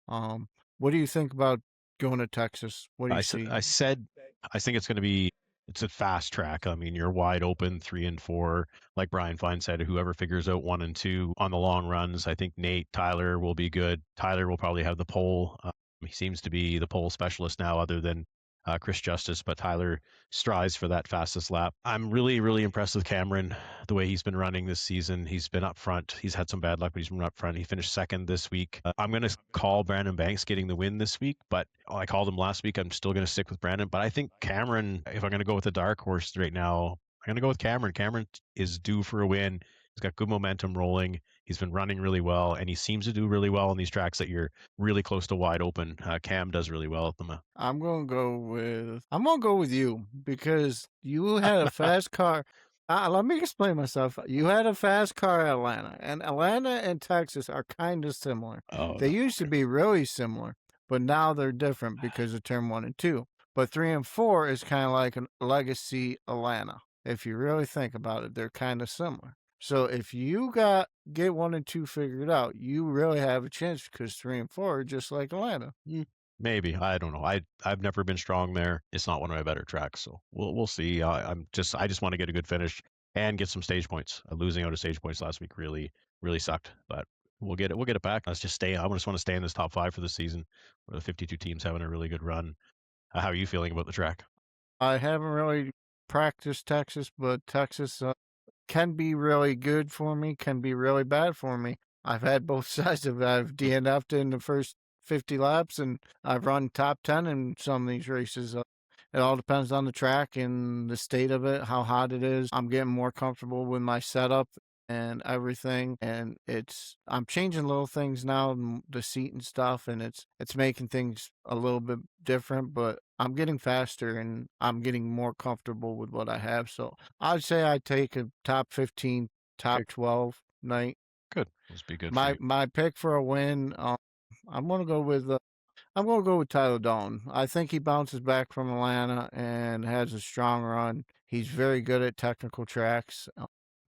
What do you think about going to Texas? What do you see? I think it's going to be, it's a fast track. I mean, you're wide open 3 and 4. Like Brian Fine said, whoever figures out 1 and 2 on the long runs, I think Tyler will be good. Tyler will probably have the pole. He seems to be the pole specialist now, other than Chris Justice, but Tyler strives for that fastest lap. I'm really, really impressed with Cameron, the way he's been running this season. He's been up front. He's had some bad luck, but he's been up front. He finished second this week. I'm going to call Brandon Banks getting the win this week, but I called him last week. I'm still going to stick with Brandon, but I think Cameron, if I'm going to go with a dark horse right now, I'm going to go with Cameron. Cameron is due for a win. He's got good momentum rolling. He's been running really well, and he seems to do really well on these tracks that you're really close to wide open. Cam does really well at them. I'm gonna go with you because you had a fast car. Let me explain myself. You had a fast car at Atlanta, and Atlanta and Texas are kind of similar. Oh, They used to be really similar, but now they're different because of turn 1 and 2. But 3 and 4 is kind of like a legacy Atlanta. If you really think about it, they're kind of similar. So if you get 1 and 2 figured out, you really have a chance because 3 and 4 are just like Atlanta. Maybe, I don't know. I've never been strong there. It's not one of my better tracks, so we'll see. I just want to get a good finish and get some stage points. Losing out of stage points last week really, really sucked, but we'll get it back. Let's just stay. I just want to stay in this top 5 for the season, where the 52 teams having a really good run. How are you feeling about the track? I haven't really practiced Texas, but Texas can be really good for me, can be really bad for me. I've had both sides of it. I've DNF'd in the first 50 laps, and I've run top 10 in some of these races. It all depends on the track and the state of it, how hot it is. I'm getting more comfortable with my setup and everything, and I'm changing little things now, the seat and stuff, and it's making things a little bit different, but I'm getting faster and I'm getting more comfortable with what I have. So I'd say I take a top 15, top 12 night. Good. Must be good. My pick for a win, I'm gonna go with Tyler Dalton. I think he bounces back from Atlanta and has a strong run. He's very good at technical tracks.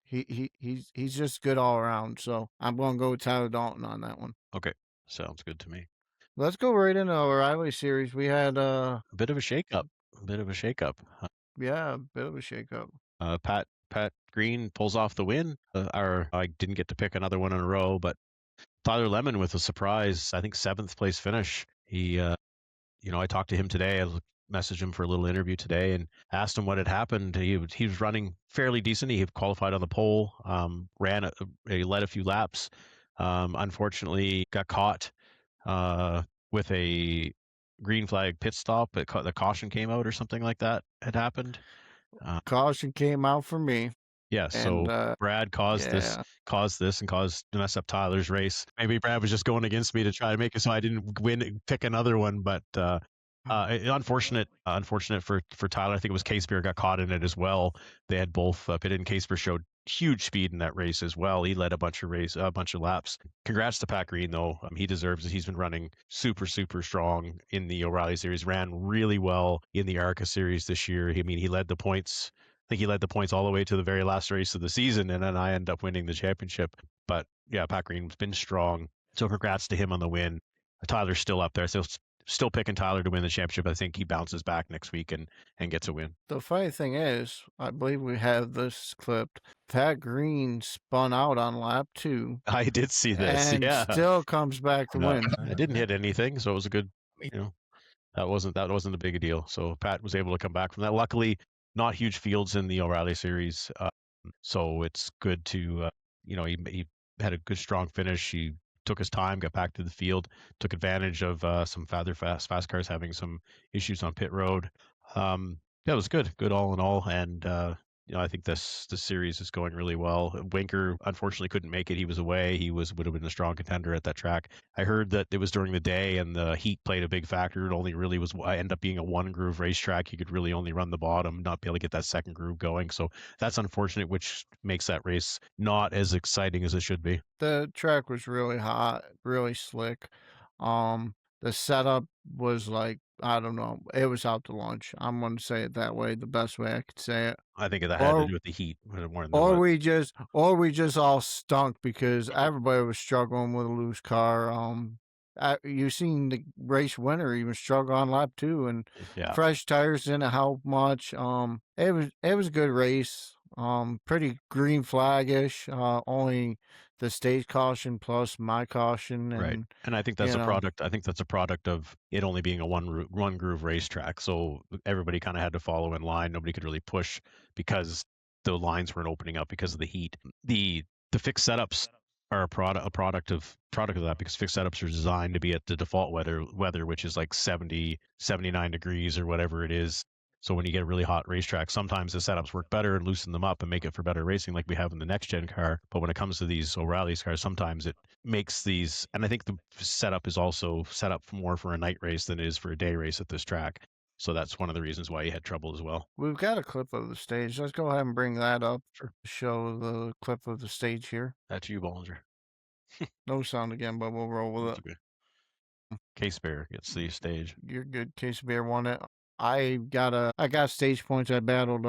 He's just good all around. So I'm going to go with Tyler Dalton on that one. Okay, sounds good to me. Let's go right into our Riley series. We had a bit of a shakeup. Yeah, a bit of a shakeup. Pat Green pulls off the win. I didn't get to pick another one in a row, but Tyler Lemon with a surprise, I think 7th place finish. He I talked to him today. I messaged him for a little interview today and asked him what had happened. He was running fairly decent. He qualified on the pole, he led a few laps. Unfortunately, got caught with a green flag pit stop. The caution came out or something like that had happened. Caution came out for me, Yeah, and so Brad yeah, caused this and caused to mess up Tyler's race. Maybe Brad was just going against me to try to make it so I didn't pick another one, but unfortunate for Tyler. I think it was Casebeer got caught in it as well. They had both pitted, and Casebeer showed huge speed in that race as well. He led a bunch of laps. Congrats to Pat Green though. He deserves it. He's been running super strong in the O'Reilly series. Ran really well in the ARCA series this year. He led the points. I think he led the points all the way to the very last race of the season, and then I end up winning the championship. But yeah, Pat Green's been strong. So congrats to him on the win. Tyler's still up there. Still picking Tyler to win the championship. I think he bounces back next week and gets a win. the funny thing is, I believe we have this clipped. Pat Green spun out on lap 2 I did see this. and Yeah. still comes back to win. I didn't hit anything, so it was a good, that wasn't a big a deal. So Pat was able to come back from that. Luckily, not huge fields in the O'Reilly series, so it's good to he had a good strong finish. He took his time, got back to the field, took advantage of some fast cars having some issues on pit road. Yeah, it was good all in all, and I think this series is going really well. Winker unfortunately couldn't make it. He was away. Would have been a strong contender at that track. I heard that it was during the day and the heat played a big factor. It only really was end up being a one groove racetrack. You could really only run the bottom, not be able to get that second groove going. So that's unfortunate, which makes that race not as exciting as it should be. The track was really hot, really slick. The setup was like, I don't know, it was out to lunch. I'm going to say it that way, the best way I could say it. I think that had to do with the heat more than Or what. we just all stunk because everybody was struggling with a loose car. You seen the race winner even struggle on lap 2, and Yeah. fresh tires didn't help much. It was a good race. Pretty green flagish. Only the stage caution plus my caution, Right. and And I think that's a product. I think that's a product of it only being a one groove racetrack. So everybody kind of had to follow in line. Nobody could really push because the lines weren't opening up because of the heat. The fixed setups are a product of that, because fixed setups are designed to be at the default weather, which is like 70, 79 degrees or whatever it is. So when you get a really hot racetrack, sometimes the setups work better and loosen them up and make it for better racing, like we have in the next gen car. But when it comes to these O'Reilly's cars, sometimes it makes these, and I think the setup is also set up more for a night race than it is for a day race at this track. So that's one of the reasons why he had trouble as well. we've got a clip of the stage. Let's go ahead and bring that up. Sure. Show the clip of the stage here. That's you, Bollinger. No sound again, but we'll roll with it. Okay. Case Bear gets the stage. You're good. Case Bear won it. I got stage points. I battled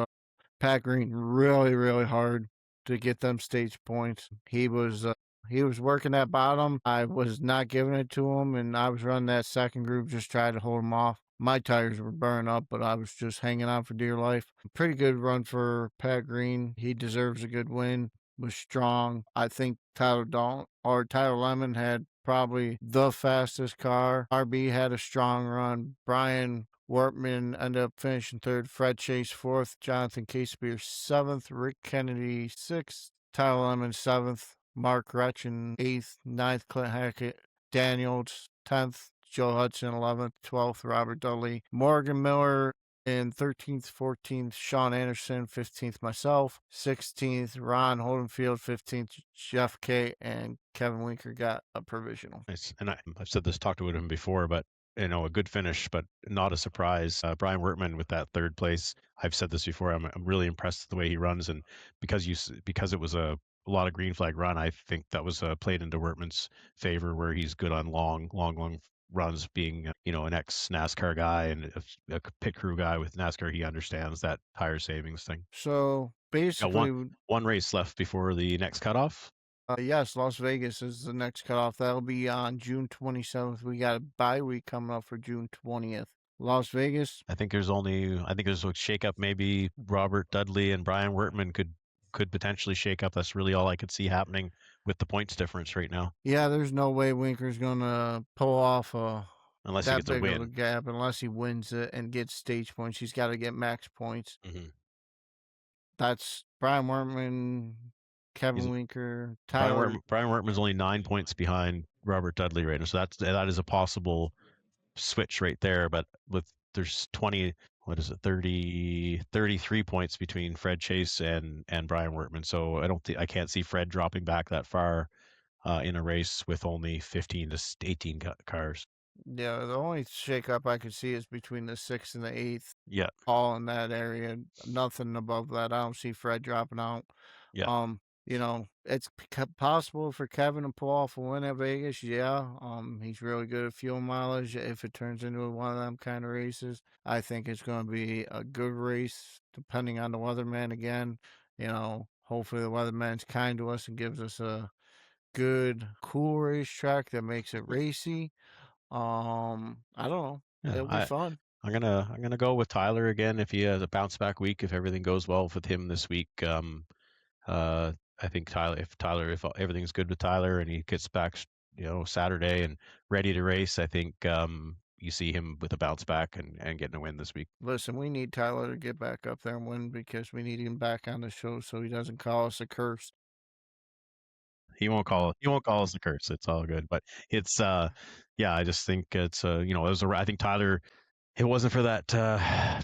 Pat Green really hard to get them stage points. He was working that bottom. I was not giving it to him, and I was running that second group, just trying to hold him off. My tires were burning up, but I was just hanging on for dear life. Pretty good run for Pat Green. He deserves a good win. Was strong. I think Tyler Lemon had probably the fastest car. RB had a strong run. Brian Wortman ended up finishing third. Fred Chase fourth. Jonathan Casebeer seventh. Rick Kennedy sixth. Tyler Lemon seventh. Mark Retchen eighth. Ninth. Clint Hackett Daniels 10th. Joe Hudson 11th. 12th. Robert Dudley. Morgan Miller in 13th, 14th, Sean Anderson, 15th, myself, 16th, Ron Holdenfield, 15th, Jeff K, and Kevin Winker got a provisional. Nice. And I've said this, talked about him before, but a good finish, but not a surprise. Brian Wertman with that third place. I've said this before. I'm really impressed with the way he runs, and because it was a lot of green flag run, I think that was played into Wertman's favor, where he's good on long runs, being an ex NASCAR guy and a pit crew guy with NASCAR. He understands that tire savings thing. So basically, one race left before the next cutoff. Yes, Las Vegas is the next cutoff. That'll be on June 27th. We got a bye week coming up for June 20th. Las Vegas. I think there's a shakeup. Maybe Robert Dudley and Brian Wertman could potentially shake up. That's really all I could see happening with the points difference right now. Yeah, there's no way Winker's gonna pull off a unless he that gets a big of a win. gap unless he wins it and gets stage points. He's got to get max points. Mm-hmm. That's Brian Wortman, He's Kevin Winker, Brian Tyler. Wortman, Brian Wortman's only 9 points behind Robert Dudley right now, so that is a possible switch right there. But there's 20, what is it, 33 points between Fred Chase and Brian Wortman. So I can't see Fred dropping back that far in a race with only 15 to 18 cars. Yeah, the only shakeup I could see is between the 6th and the 8th, Yeah, all in that area. Nothing above that. I don't see Fred dropping out. yeah. It's possible for Kevin to pull off a win at Vegas. Yeah. He's really good at fuel mileage. If it turns into one of them kind of races, I think it's going to be a good race, depending on the weatherman again. Hopefully the weatherman's kind to us and gives us a good, cool racetrack that makes it racy. I don't know. Yeah, It'll be fun. I'm gonna go with Tyler again if he has a bounce back week. If everything goes well with him this week, uh, I think if everything's good with Tyler and he gets back, Saturday and ready to race, I think you see him with a bounce back and getting a win this week. Listen, we need Tyler to get back up there and win because we need him back on the show so he doesn't call us a curse. He won't call us a curse. It's all good. But it's yeah, I just think it's I think Tyler, if it wasn't for that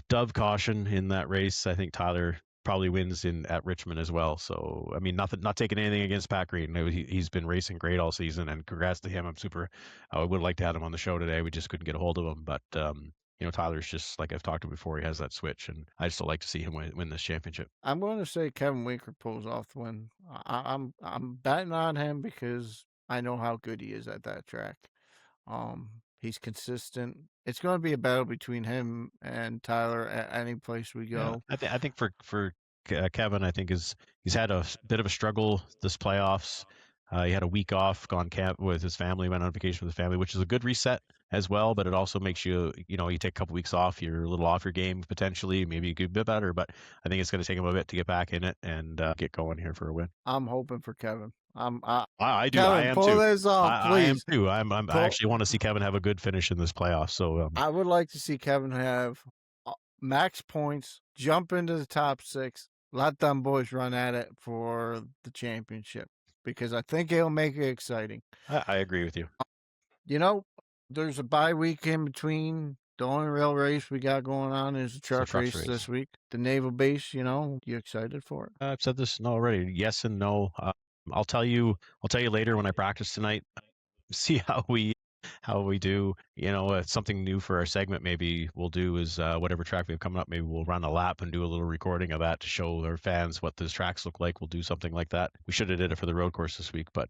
Dove caution in that race, I think Tyler probably wins at Richmond as well. So I mean, not taking anything against Pat Green. He's been racing great all season, and congrats to him. I would like to have him on the show today. We just couldn't get a hold of him, but Tyler's just like I've talked to before. He has that switch, and I just like to see him win this championship. I'm going to say Kevin Winker pulls off the win. I'm betting on him because I know how good he is at that track. He's consistent. It's going to be a battle between him and Tyler at any place we Yeah, go. I think for Kevin, I think he's had a bit of a struggle this playoffs. He had a week off, gone camp with his family, went on vacation with his family, which is a good reset as well. But it also makes you take a couple weeks off, you're a little off your game potentially, maybe you could be better. But I think it's going to take him a bit to get back in it and get going here for a win. I'm hoping for Kevin. I do. I Kevin, am pull too. this off, I am please. too. I actually want to see Kevin have a good finish in this playoff. So I would like to see Kevin have max points, jump into the top 6, let them boys run at it for the championship because I think it'll make it exciting. I agree with you. There's a bye week in between. The only real race we got going on is the truck trucks race this week. The naval base, you excited for it? I've said this already. Yes and no. I'll tell you later when I practice tonight. See how we do. It's something new for our segment. Maybe we'll do is whatever track we have coming up. Maybe we'll run a lap and do a little recording of that to show our fans what those tracks look like. We'll do something like that. We should have did it for the road course this week, but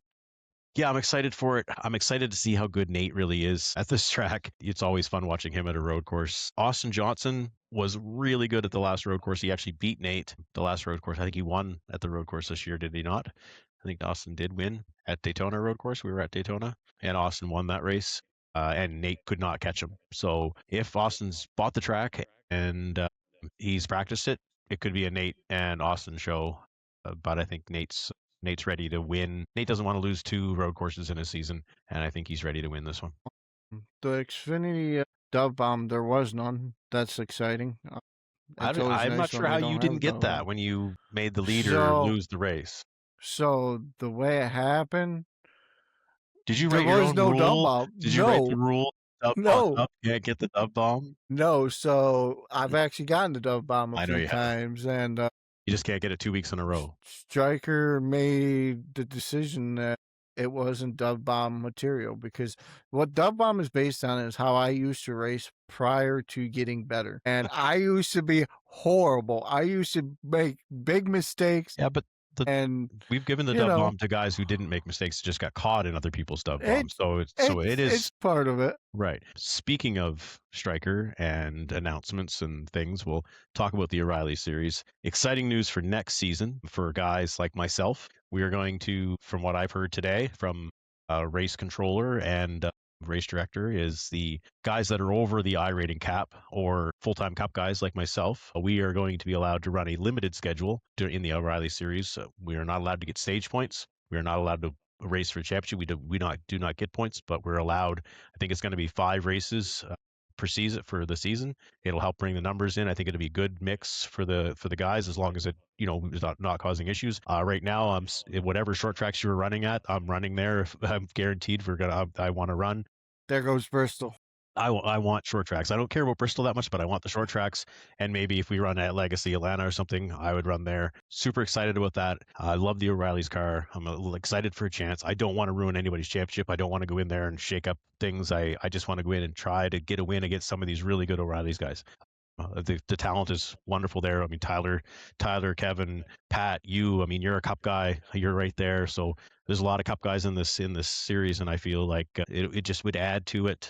yeah, I'm excited for it. I'm excited to see how good Nate really is at this track. It's always fun watching him at a road course. Austin Johnson was really good at the last road course. He actually beat Nate the last road course. I think he won at the road course this year, did he not? I think Austin did win at Daytona road course. We were at Daytona and Austin won that race and Nate could not catch him. So if Austin's bought the track and he's practiced it, it could be a Nate and Austin show. But I think Nate's ready to win. Nate doesn't want to lose 2 road courses in a season, and I think he's ready to win this one. The Xfinity Dove Bomb, there was none. That's exciting. I'm not sure how you didn't get that when you made the leader lose the race. So the way it happened, did you write your own no rule? Dove Bomb. Did you write the rule? No. Can't get the Dove Bomb? No, so I've actually gotten the Dove Bomb a few times, and you just can't get it 2 weeks in a row. Stryker made the decision that it wasn't Dove Bomb material because what Dove Bomb is based on is how I used to race prior to getting better. And I used to be horrible. I used to make big mistakes. Yeah, but we've given the Dove Bomb to guys who didn't make mistakes, just got caught in other people's Dove Bombs. It's part of it. Right. Speaking of Stryker and announcements and things, we'll talk about the O'Reilly series. Exciting news for next season for guys like myself. We are going to, from what I've heard today from a race controller and race director, is the guys that are over the iRating cap or full-time cup guys like myself. We are going to be allowed to run a limited schedule in the O'Reilly series. We are not allowed to get stage points. We are not allowed to race for championship. We do not get points, but we're allowed. I think it's going to be 5 races per season for the season. It'll help bring the numbers in. I think it'll be a good mix for the guys as long as it is not causing issues. Right now, whatever short tracks you were running at, I'm running there. I'm guaranteed I want to run. There goes Bristol. I want short tracks. I don't care about Bristol that much, but I want the short tracks. And maybe if we run at Legacy Atlanta or something, I would run there. Super excited about that. I love the O'Reilly's car. I'm a little excited for a chance. I don't want to ruin anybody's championship. I don't want to go in there and shake up things. I just want to go in and try to get a win against some of these really good O'Reilly's guys. The talent is wonderful there. I mean, Tyler, Kevin, Pat, you. I mean, you're a Cup guy. You're right there. So there's a lot of Cup guys in this series, and I feel like it just would add to it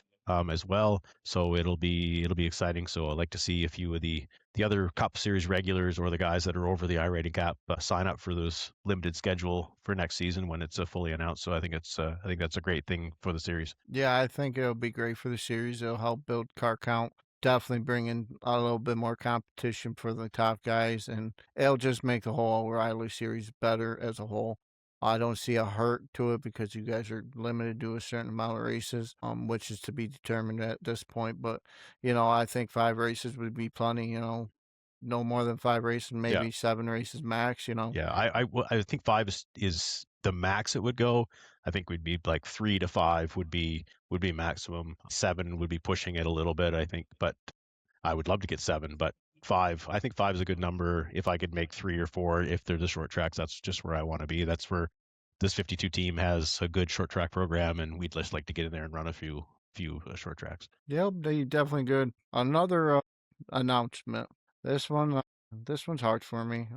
as well. So it'll be exciting. So I'd like to see a few of the other Cup Series regulars or the guys that are over the iRating cap sign up for those limited schedule for next season when it's fully announced. So I think that's a great thing for the series. Yeah, I think it'll be great for the series. It'll help build car count. Definitely bring in a little bit more competition for the top guys, and it'll just make the whole O'Reilly series better as a whole. I don't see a hurt to it because you guys are limited to a certain amount of races, which is to be determined at this point. But I think 5 races would be plenty. No more than 5 races, Yeah. maybe 7 races max. Yeah, I think 5 is the max it would go. I think we'd be like 3 to 5 would be maximum. 7 would be pushing it a little bit, I think, but I would love to get 7, but 5, I think 5 is a good number. If I could make 3 or 4, if they're the short tracks, that's just where I want to be. That's where this 52 team has a good short track program, and we'd just like to get in there and run a few short tracks. Yep, they definitely good. Another announcement. This one's hard for me,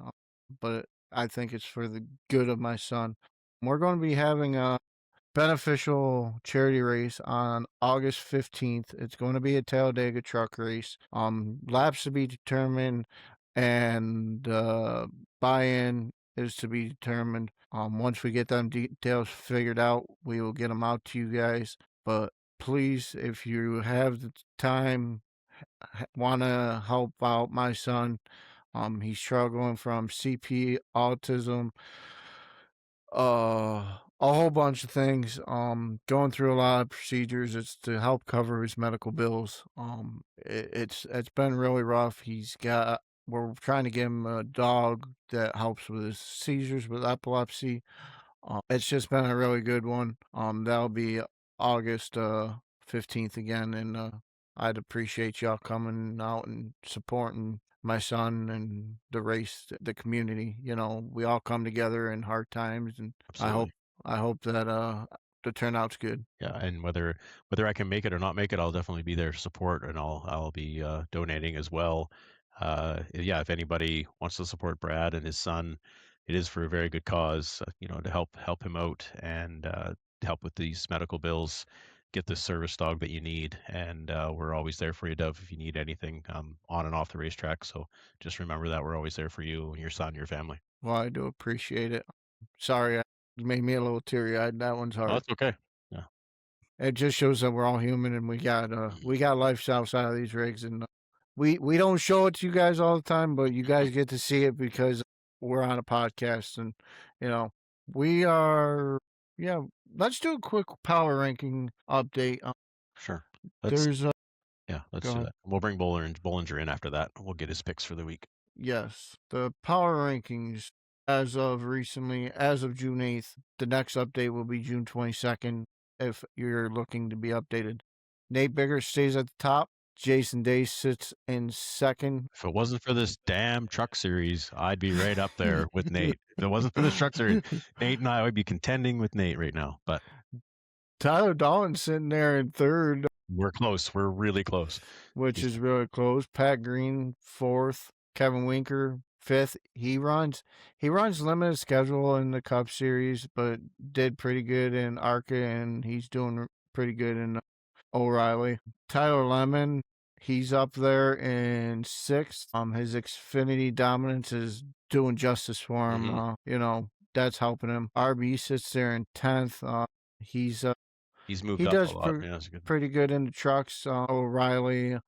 but I think it's for the good of my son. We're going to be having a beneficial charity race on August 15th. It's going to be a Talladega truck race. Laps to be determined, and buy-in is to be determined. Once we get them details figured out, we will get them out to you guys. But please, if you have the time, want to help out my son. He's struggling from CP, autism, a whole bunch of things. Going through a lot of procedures. It's to help cover his medical bills. It's been really rough. We're trying to get him a dog that helps with his seizures with epilepsy. It's just been a really good one. That'll be August 15th again, and I'd appreciate y'all coming out and supporting my son and the race, the community. We all come together in hard times, and Absolutely. I hope that the turnout's good. Yeah, and whether I can make it or not make it, I'll definitely be there to support, and I'll be donating as well. Yeah, if anybody wants to support Brad and his son, it is for a very good cause. To help him out and help with these medical bills, get the service dog that you need, and we're always there for you, Dove, if you need anything on and off the racetrack. So just remember that we're always there for you and your son, your family. Well, I do appreciate it. Sorry, you made me a little teary-eyed. That one's Oh, hard. that's okay. Yeah. It just shows that we're all human, and we got lives outside of these rigs, and we don't show it to you guys all the time, but you guys get to see it because we're on a podcast, and you know we are. Yeah, let's do a quick power ranking update. Sure. Let's There's let's go do ahead. that. We'll bring Bollinger in after that. We'll get his picks for the week. Yes, the power rankings as of recently, as of June 8th. The next update will be June 22nd. If you're looking to be updated, Nate Bigger stays at the top. Jason Day sits in second. If it wasn't for this damn truck series, I'd be right up there with Nate. If it wasn't for this truck series, Nate and I would be contending with Nate right now. But Tyler Dolan's sitting there in third, we're close. We're really close. which is really close. Pat Green fourth. Kevin Winker fifth. He runs limited schedule in the Cup Series, but did pretty good in ARCA, and he's doing pretty good in O'Reilly. Tyler Lemon, he's up there in sixth. His Xfinity dominance is doing justice for him. That's helping him. RB sits there in 10th. He's moved he up does a lot. Yeah, that's good. pretty good in the trucks. O'Reilly,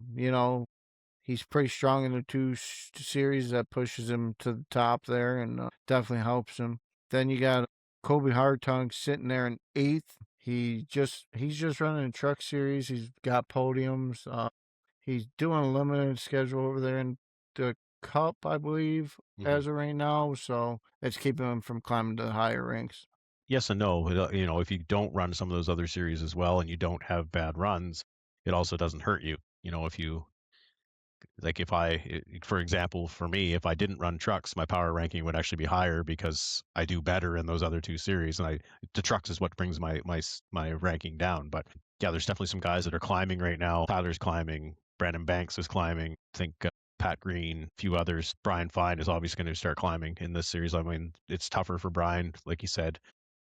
he's pretty strong in the two series that pushes him to the top there, and definitely helps him. Then you got Kobe Hartung sitting there in 8th. He's just running a truck series. He's got podiums. He's doing a limited schedule over there in the Cup, I believe, as of right now. So it's keeping him from climbing to the higher ranks. Yes and no. If you don't run some of those other series as well and you don't have bad runs, it also doesn't hurt you. If you like, for example, for me, if I didn't run trucks, my power ranking would actually be higher because I do better in those other two series, and the trucks is what brings my ranking down. But yeah, there's definitely some guys that are climbing right now. Tyler's climbing. Brandon Banks is climbing. I think Pat Green, a few others. Brian Fine is obviously going to start climbing in this series. I mean, it's tougher for Brian, like you said.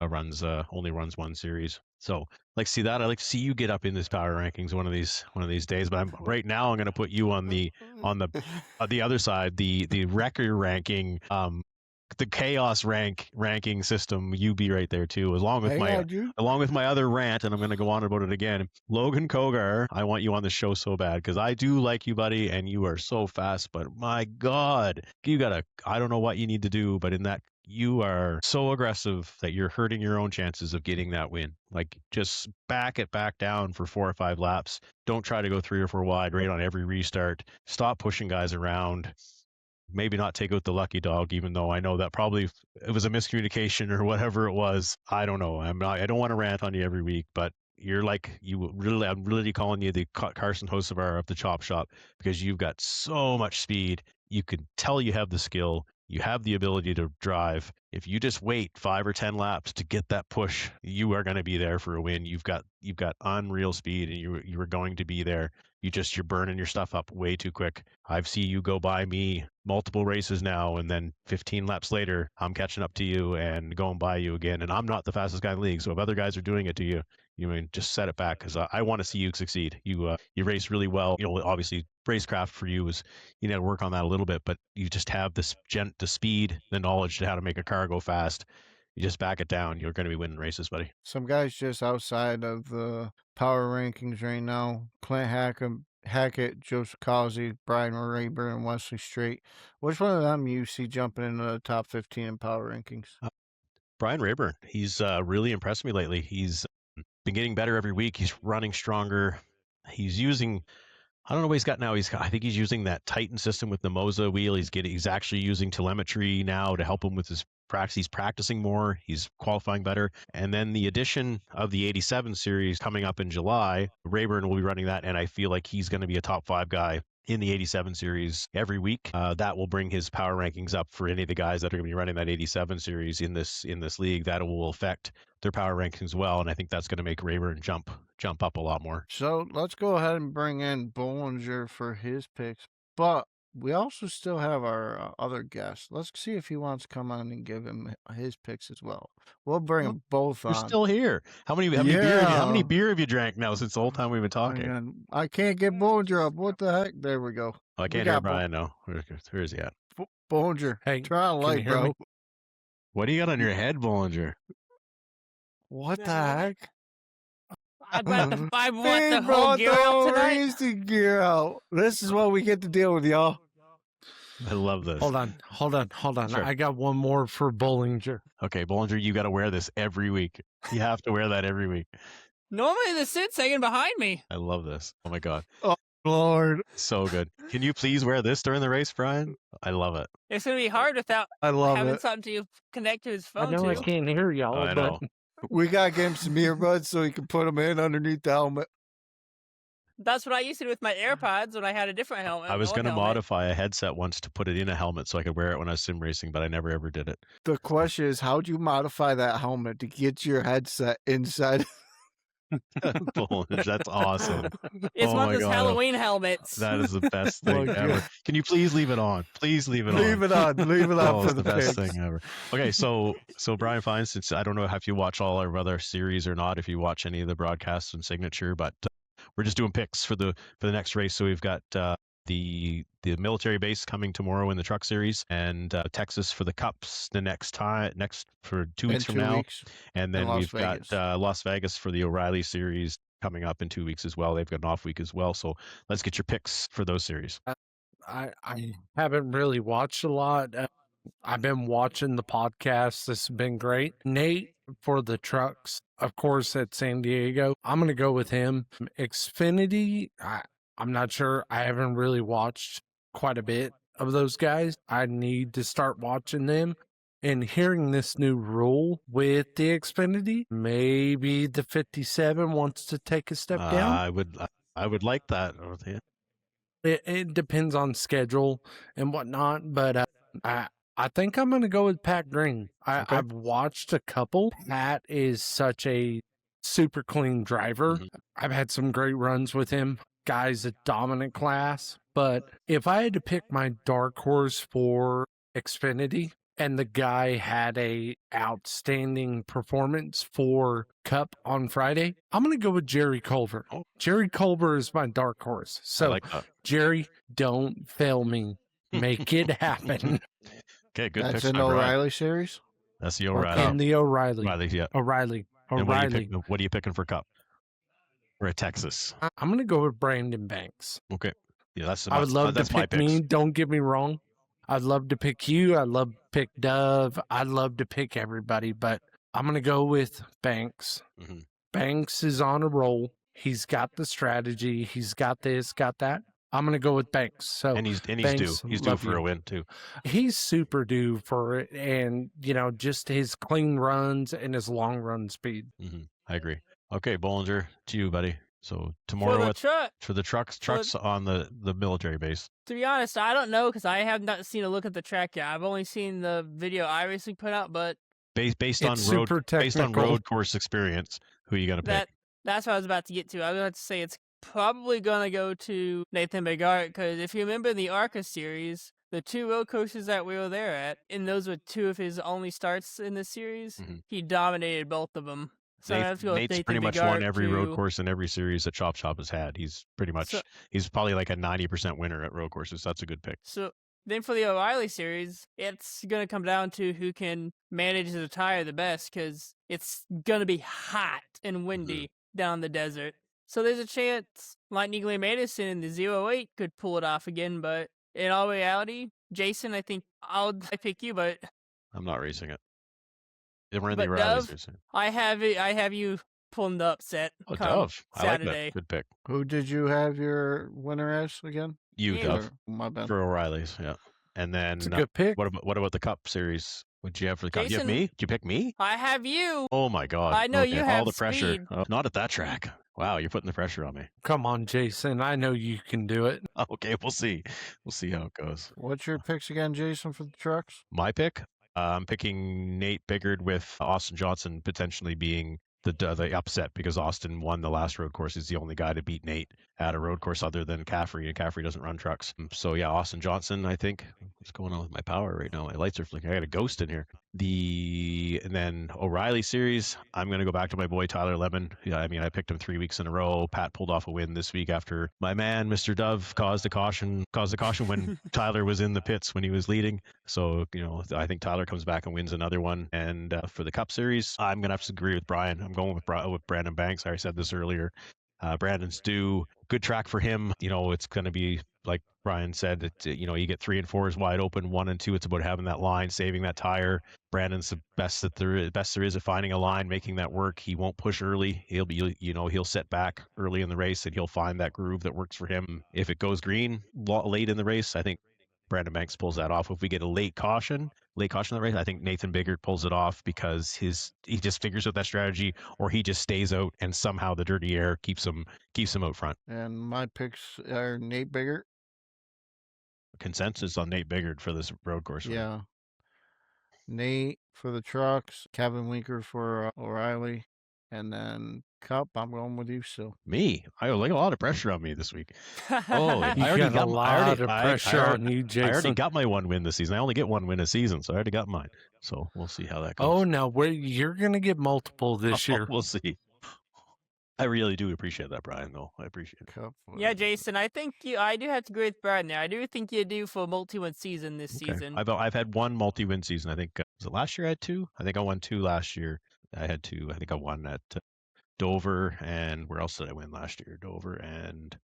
Only runs one series. So like see that. I like to see you get up in this power rankings one of these days. But right now I'm going to put you on the other side, the record ranking, the chaos ranking system. You be right there too, along with my other rant, and I'm going to go on about it again. Logan Kogar, I want you on the show so bad because I do like you, buddy, and you are so fast. But my God, I don't know what you need to do, but in that. You are so aggressive that you're hurting your own chances of getting that win. Like, just back it back down for 4 or 5 laps. Don't try to go 3 or 4 wide right on every restart. Stop pushing guys around. Maybe not take out the lucky dog, even though I know that probably it was a miscommunication or whatever it was. I don't know. I don't want to rant on you every week, but I'm really calling you the Carson Hocevar of the chop shop because you've got so much speed. You can tell you have the skill. You have the ability to drive. If you just wait 5 or 10 laps to get that push, you are going to be there for a win. You've got unreal speed, and you are going to be there. You're burning your stuff up way too quick. I've seen you go by me multiple races now, and then 15 laps later, I'm catching up to you and going by you again. And I'm not the fastest guy in the league, so if other guys are doing it to you, just set it back because I want to see you succeed. You race really well. Obviously, racecraft for you is you need to work on that a little bit, but you just have the speed, the knowledge to how to make a car go fast. You just back it down. You're going to be winning races, buddy. Some guys just outside of the power rankings right now: Clint Hackett, Joseph Causey, Brian Rayburn, and Wesley Strait. Which one of them you see jumping into the top 15 in power rankings? Brian Rayburn. He's really impressed me lately. He's been getting better every week. He's running stronger. He's using, I don't know what he's got now. I think he's using that Titan system with the Moza wheel. He's actually using telemetry now to help him with his practice. He's practicing more. He's qualifying better. And then the addition of the 87 series coming up in July, Rayburn will be running that, and I feel like he's going to be a top 5 guy in the 87 series every week. That will bring his power rankings up for any of the guys that are going to be running that 87 series in this league. That will affect their power rankings well, and I think that's going to make Rayburn jump up a lot more. So let's go ahead and bring in Bollinger for his picks, but we also still have our other guest. Let's see if he wants to come on and give him his picks as well. We'll bring them both on. You're still here. How many beer have you drank now since the whole time we've been talking? I can't get Bollinger up. What the heck? There we go. Oh, I can't hear Brian now. Where is he at? Bollinger, hey, try a light, bro. Me? What do you got on your head, Bollinger? What the heck? I brought the whole gear out tonight. Gear out. This is what we get to deal with, y'all. I love this. Hold on. Sure. I got one more for Bollinger. Okay, Bollinger, you got to wear this every week. You have to wear that every week. Normally the Sit's hanging behind me. I love this. Oh my God. Oh Lord. So good. Can you please wear this during the race, Brian? I love it. It's going to be hard without having something to connect to his phone. I know I can't hear y'all. I know. We got to get him some earbuds so he can put them in underneath the helmet. That's what I used to do with my AirPods when I had a different helmet. I was going to modify a headset once to put it in a helmet so I could wear it when I was sim racing, but I never ever did it. The question is, how'd you modify that helmet to get your headset inside? That's awesome. It's one of those Halloween helmets. That is the best thing ever. Can you please leave it on? Please leave it on. Leave it on. Leave it on for the best thing ever. Okay, so Brian Fine, since I don't know if you watch all our other series or not, if you watch any of the broadcasts and Signature, but we're just doing picks for the next race. So we've got the military base coming tomorrow in the truck series, and Texas for the cups next for 2 weeks from now, and then we've got Las Vegas for the O'Reilly series coming up in 2 weeks as well. They've got an off week as well, so let's get your picks for those series. I haven't really watched a lot. I've been watching the podcast. This has been great. Nate for the trucks, of course, at San Diego. I'm going to go with him. Xfinity, I'm not sure. I haven't really watched quite a bit of those guys. I need to start watching them. And hearing this new rule with the Xfinity, maybe the 57 wants to take a step down. I would like that. It depends on schedule and whatnot, but I think I'm going to go with Pat Green. Okay. I've watched a couple. Pat is such a super clean driver. Mhm. I've had some great runs with him. Guy's a dominant class. But if I had to pick my dark horse for Xfinity, and the guy had a outstanding performance for Cup on Friday, I'm going to go with Jerry Culver. Oh. Jerry Culver is my dark horse. I So, like that. Jerry, don't fail me. Make it happen. Okay, good That's picks, an my Brian. O'Reilly series. That's the Or O'Reilly. In the O'Reilly. O'Reilly, yeah. O'Reilly. And O'Reilly. what are you picking for Cup? Or at Texas? I'm going to go with Brandon Banks. Okay. Yeah, I would love to that's my pick me. picks. Don't get me wrong. I'd love to pick you. I'd love to pick Dove. I'd love to pick everybody, but I'm going to go with Banks. Mhm. Banks is on a roll. He's got the strategy. He's got this, got that. I'm going to go with Banks. So And he's Banks, due. He's due love for you. a win too. He's super due for it. And, just his clean runs and his long run speed. I agree. Okay, Bollinger, to you, buddy. So For tomorrow the truck, for the trucks on the military base. to be honest, I don't know because I have not seen a look at the track yet. I've only seen the video I recently put out, but Based on It's road super based on technical. road course experience, who are you gonna pick? that's what I was about to get to. I was about to say it's probably gonna go to Nathan Bigart because if you remember the ARCA series, the 2 road courses that we were there at, and those were 2 of his only starts in this series, Mhm. he dominated both of them. So I have to go with Nate's Nathan pretty much Bigart won every road to- course in every series that Chop Shop has had. He's pretty much So- he's probably like a 90% winner at road courses. That's a good pick. So then for the O'Reilly series, it's going to come down to who can manage the tire the best because it's going to be hot and windy down the desert. So there's a chance Lightning Lee Madison in the 08 could pull it off again, but in all reality, Jason, I think I pick you, but I'm not racing it. We're in the But O'Reilly Dove, series. I have you pulling the upset Oh, come Dove. I like Saturday. that. Good pick. Who did you have your winner as again? You, Yeah. Dove, Or- my bad. for O'Reilly's. Yeah. And then It's a good pick. what about the Cup series? What'd you have for the Cup? You have Jason- me? Did you pick me? I have you. Oh my God. I know you all have the pressure. speed. Oh, not at that track. Wow, you're putting the pressure on me. Come on, Jason. I know you can do it. Okay, we'll see. We'll see how it goes. What's your picks again, Jason, for the trucks? My pick, I'm picking Nate Biggard with Austin Johnson potentially being the upset because Austin won the last road course. He's the only guy to beat Nate at a road course other than Caffrey, and Caffrey doesn't run trucks. So yeah, Austin Johnson, I think. What's going on with my power right now? My lights are flickering. I got a ghost in here. And then O'Reilly series, I'm gonna go back to my boy Tyler Lemon. Yeah, I mean I picked him 3 weeks in a row. Pat pulled off a win this week after my man Mr. Dove caused a caution when Tyler was in the pits when he was leading. So I think Tyler comes back and wins another one. And for the Cup series, I'm gonna have to agree with Brian. I'm going with Brandon Banks. I already said this earlier. Brandon's due. Good track for him. It's going to be like Brian said. You get 3 and 4 wide open. 1 and 2, it's about having that line, saving that tire. Brandon's the best there is at finding a line, making that work. He won't push early. He'll be, he'll set back early in the race and he'll find that groove that works for him. If it goes green late in the race, I think Brandon Banks pulls that off. If we get a late caution in the race, I think Nathan Biggard pulls it off because he just figures out that strategy, or he just stays out and somehow the dirty air keeps him out front. And my picks are Nate Biggart. Consensus on Nate Biggard for this road course. Right? Yeah. Nate for the trucks, Kevin Winker for O'Reilly, and then Cup, I'm going with you still. Me? I like a lot of pressure on me this week. Oh, You got a lot of pressure on you, Jason. I already got my 1 win this season. I only get 1 win a season, so I already got mine. So we'll see how that goes. Oh, no. You're going to get multiple this year. We'll see. I really do appreciate that, Brian, though. I appreciate it. Cup. Yeah, Jason, I think I do have to agree with Brad there. I do think you're due for a multi-win season this Okay. season. I've had 1 multi-win season. I think was it last year I had 2? I think I won 2 last year. I had 2. I think I won at Dover, and where else did I win last year? Dover and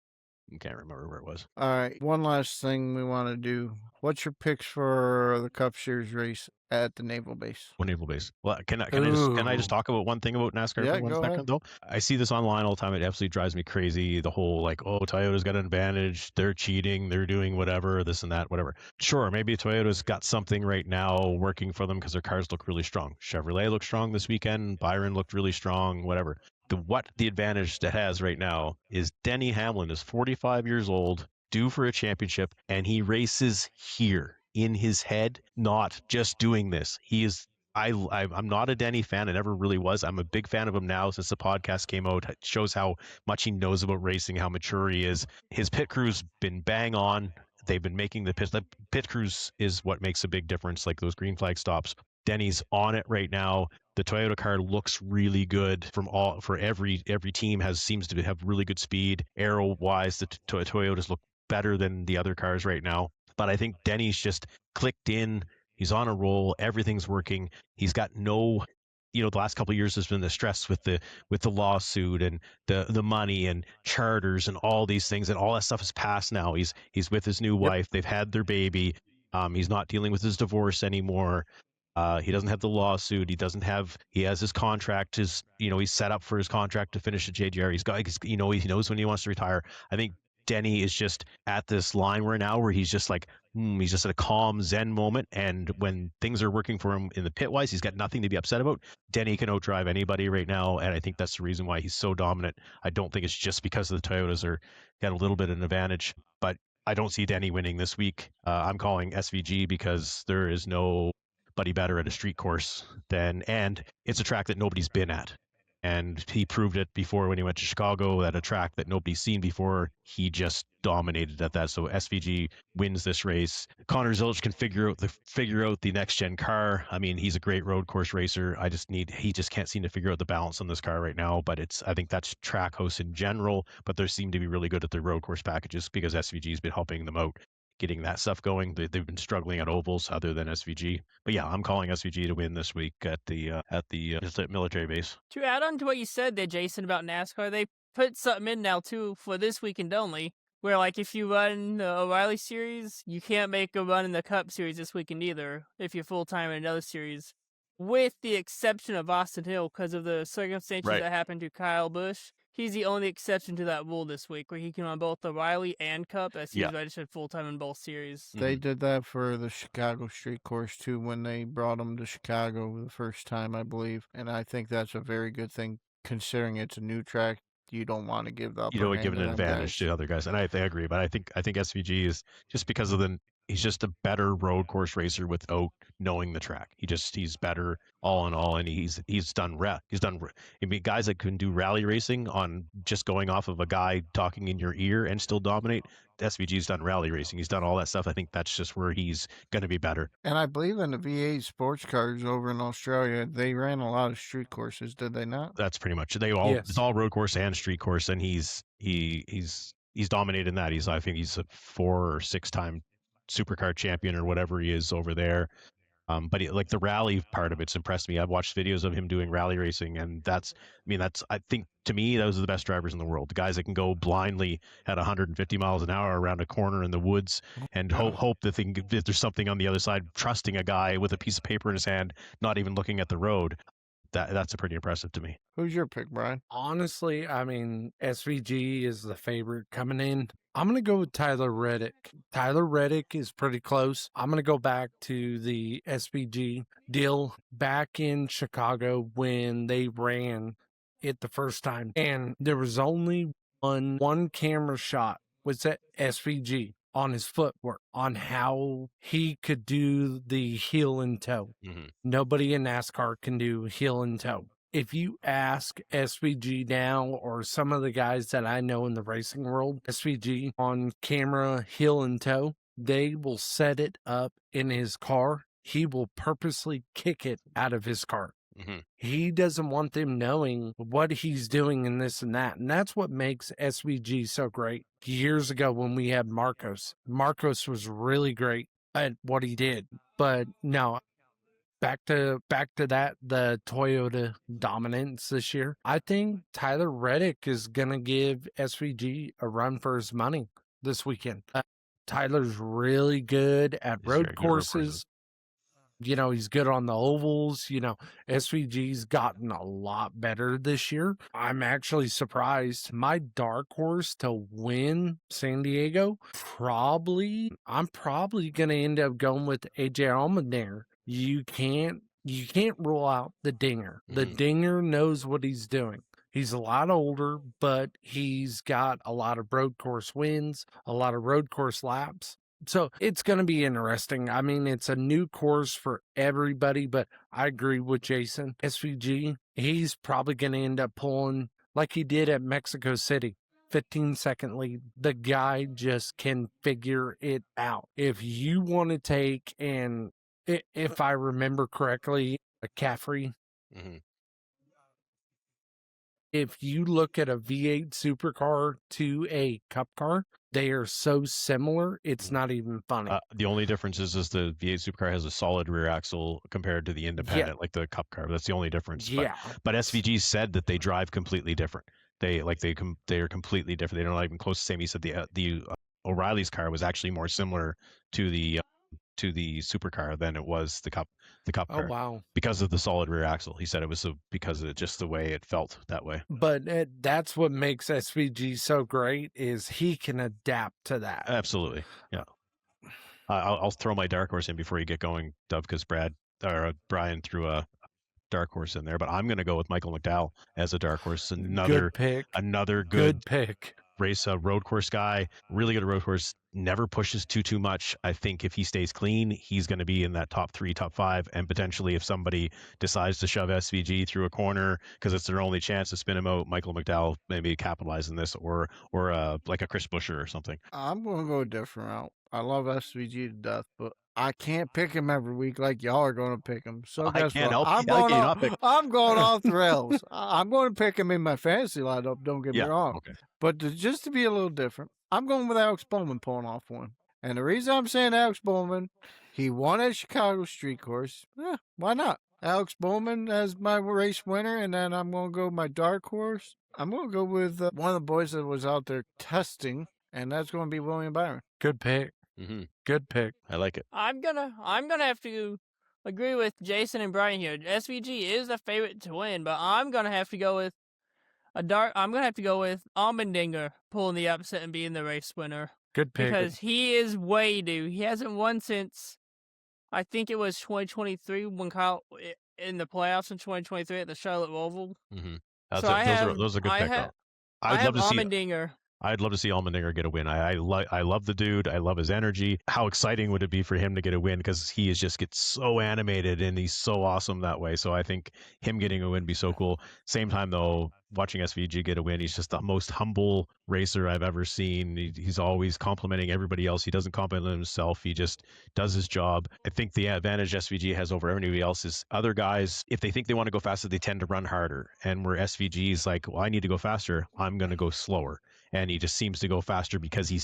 I can't remember where it was. All right, one last thing we want to do. What's your picks for the Cup Series race at the Naval Base? One naval base. Well, can I just Ooh. talk about one thing about NASCAR Yeah, for 1 go second ahead. though? I see this online all the time. It absolutely drives me crazy. The whole like, oh, Toyota's got an advantage. They're cheating. They're doing whatever, this and that, whatever. Sure, maybe Toyota's got something right now working for them because their cars look really strong. Chevrolet looked strong this weekend. Byron looked really strong. Whatever. The advantage that has right now is Denny Hamlin is 45 years old, due for a championship, and he races here in his head, not just doing this. He is I'm not a Denny fan. I never really was. I'm a big fan of him now since the podcast came out. It shows how much he knows about racing, how mature he is. His pit crew's been bang on. They've been making the pit crews is what makes a big difference, like those green flag stops. Denny's on it right now. The Toyota car looks really good for every team seems to have really good speed. Aero wise, the Toyotas look better than the other cars right now. But I think Denny's just clicked in. He's on a roll. Everything's working. He's got no, the last couple of years has been the stress with the lawsuit and the money and charters and all these things, and all that stuff is past now. He's with his new Yep. wife. They've had their baby. He's not dealing with his divorce anymore. He doesn't have the lawsuit. He has his contract. He's set up for his contract to finish at JGR. He knows when he wants to retire. I think Denny is just at this line where he's just like, he's just at a calm Zen moment. And when things are working for him in the pit wise, he's got nothing to be upset about. Denny can outdrive anybody right now. And I think that's the reason why he's so dominant. I don't think it's just because the Toyotas got a little bit of an advantage, but I don't see Denny winning this week. I'm calling SVG because there is nobody better at a street course and it's a track that nobody's been at. And he proved it before when he went to Chicago at a track that nobody's seen before. He just dominated at that. So SVG wins this race. Connor Zilic can figure out the next gen car. I mean, he's a great road course racer. He just can't seem to figure out the balance on this car right now. But I think that's track hosts in general. But they seem to be really good at their road course packages because SVG's been helping them out, getting that stuff going. They've been struggling at ovals other than SVG. But yeah, I'm calling SVG to win this week at the military base. To add on to what you said there, Jason, about NASCAR, they put something in now too for this weekend only, where like if you run the O'Reilly series, you can't make a run in the Cup series this weekend either if you're full time in another series, with the exception of Austin Hill because of the circumstances Right. that happened to Kyle Busch. He's the only exception to that rule this week, where he can run both the Riley and Cup as he's registered full time in both series. They did that for the Chicago Street Course too when they brought him to Chicago the first time, I believe. And I think that's a very good thing considering it's a new track. You don't want to give the upper You don't hand give to an them advantage guys. to other guys, and I agree. But I think SVG is just because of he's just a better road course racer without knowing the track. He's better all in all, and he's done. I mean, guys that can do rally racing on just going off of a guy talking in your ear and still dominate. SVG's done rally racing. He's done all that stuff. I think that's just where he's going to be better. And I believe in the V8 sports cars over in Australia, they ran a lot of street courses, did they not? That's pretty much it. Yes. It's all road course and street course, and he's dominated in that. I think he's a 4 or 6 time supercar champion or whatever he is over there. But like the rally part of it's impressed me. I've watched videos of him doing rally racing, and I think to me those are the best drivers in the world. The guys that can go blindly at 150 miles an hour around a corner in the woods and hope that there's something on the other side, trusting a guy with a piece of paper in his hand, not even looking at the road. That's pretty impressive to me. Who's your pick, Brian? Honestly, I mean, SVG is the favorite coming in. I'm going to go with Tyler Reddick. Tyler Reddick is pretty close. I'm going to go back to the SVG deal back in Chicago when they ran it the first time. And there was only one camera shot was at SVG on his footwork, on how he could do the heel and toe. Mm-hmm. Nobody in NASCAR can do heel and toe. If you ask SVG now or some of the guys that I know in the racing world, SVG on camera, heel and toe, they will set it up in his car. He will purposely kick it out of his car. Mm-hmm. He doesn't want them knowing what he's doing and this and that. And that's what makes SVG so great. Years ago when we had Marcos was really great at what he did. But no, back to that, the Toyota dominance this year. I think Tyler Reddick is gonna give SVG a run for his money this weekend. Tyler's really good at He's very road good at road courses. He's good on the ovals. SVG's gotten a lot better this year. I'm actually surprised. My dark horse to win San Diego, I'm probably going to end up going with AJ Allmendinger. You can't rule out the Dinger. The Dinger knows what he's doing. He's a lot older, but he's got a lot of road course wins, a lot of road course laps. So it's going to be interesting. I mean, it's a new course for everybody, but I agree with Jason. SVG, he's probably going to end up pulling like he did at Mexico City. 15-second lead. The guy just can figure it out. If you want to take, and if I remember correctly, a Caffrey, if you look at a V8 supercar to a cup car, they are so similar, it's not even funny. The only difference is the V8 supercar has a solid rear axle compared to the independent, like the cup car. That's the only difference. Yeah. But SVG said that they drive completely different. They are completely different. They're not even close to the same. He said the O'Reilly's car was actually more similar to the supercar than it was the cup car. Oh, wow. Because of the solid rear axle. He said it was because of just the way it felt that way. But that's what makes SVG so great, is he can adapt to that. Absolutely. Yeah. I'll throw my dark horse in before you get going, Dove, because Brian threw a dark horse in there, but I'm going to go with Michael McDowell as a dark horse. Another good pick. Another good pick. Race road course guy, really good road course, never pushes too much. I think if he stays clean, he's going to be in that top 3, top 5, and potentially if somebody decides to shove SVG through a corner because it's their only chance to spin him out, Michael McDowell maybe capitalize on this, or like a Chris Buescher or something. I'm going to go a different route. I love SVG to death, but I can't pick him every week like y'all are going to pick him. So guess what? I'm going off the rails. I'm going to pick him in my fantasy lineup, don't get me wrong. Okay. But just to be a little different, I'm going with Alex Bowman pulling off one. And the reason I'm saying Alex Bowman, he won at Chicago Street Course. Why not? Alex Bowman as my race winner, and then I'm going to go my dark horse. I'm going to go with one of the boys that was out there testing, and that's going to be William Byron. Good pick. Good pick. I like it. I'm gonna have to agree with Jason and Brian here. SVG is the favorite to win, but I'm gonna have to go with Allmendinger pulling the upset and being the race winner. Good pick. Because he is way due. He hasn't won since I think it was 2023 when Kyle in the playoffs in 2023 at the Charlotte Oval. Those are good picks. I'd love to see Allmendinger. I'd love to see Allmendinger get a win. I love the dude. I love his energy. How exciting would it be for him to get a win? Because he gets so animated and he's so awesome that way. So I think him getting a win would be so cool. Same time though, watching SVG get a win, he's just the most humble racer I've ever seen. He's always complimenting everybody else. He doesn't compliment himself. He just does his job. I think the advantage SVG has over everybody else is other guys, if they think they want to go faster, they tend to run harder. And where SVG is like, well, I need to go faster, I'm going to go slower. And he just seems to go faster because he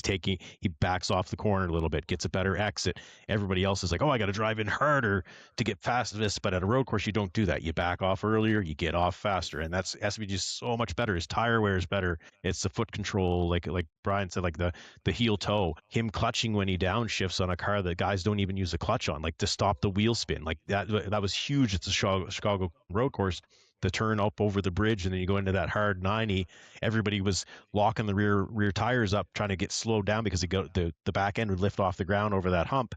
backs off the corner a little bit, gets a better exit. Everybody else is like, oh, I got to drive in harder to get fastest. But at a road course, you don't do that. You back off earlier, you get off faster. And that's SVG is so much better. His tire wear is better. It's the foot control, like Brian said, like the heel toe, him clutching when he downshifts on a car that guys don't even use a clutch on, like to stop the wheel spin. Like that was huge at the Chicago road course. The turn up over the bridge and then you go into that hard 90, everybody was locking the rear tires up trying to get slowed down because the back end would lift off the ground over that hump.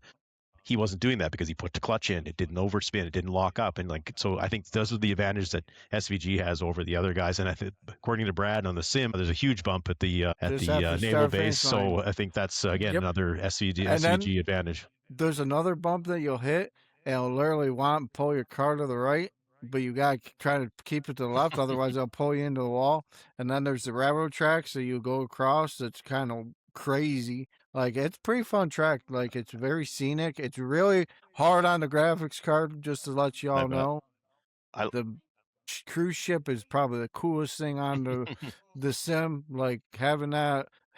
He wasn't doing that because he put the clutch in. It didn't overspin. It didn't lock up. And so I think those are the advantages that SVG has over the other guys. And I think, according to Brad on the sim, there's a huge bump at the naval base. So I think that's another SVG advantage. There's another bump that you'll hit and it'll literally pull your car to the right. But you got to try to keep it to the left, otherwise they'll pull you into the wall. And then there's the railroad track, so you go across. It's kind of crazy. Like, it's a pretty fun track. Like, it's very scenic. It's really hard on the graphics card, just to let you all know. The cruise ship is probably the coolest thing on the sim. Like, having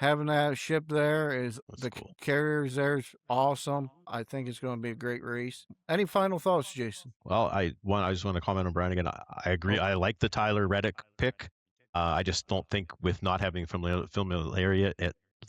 having that ship there is That's the cool. carriers there is awesome. I think it's going to be a great race. Any final thoughts, Jason? Well, I just want to comment on Brian again. I agree. Oh. I like the Tyler Reddick pick. I just don't think with not having familiarity,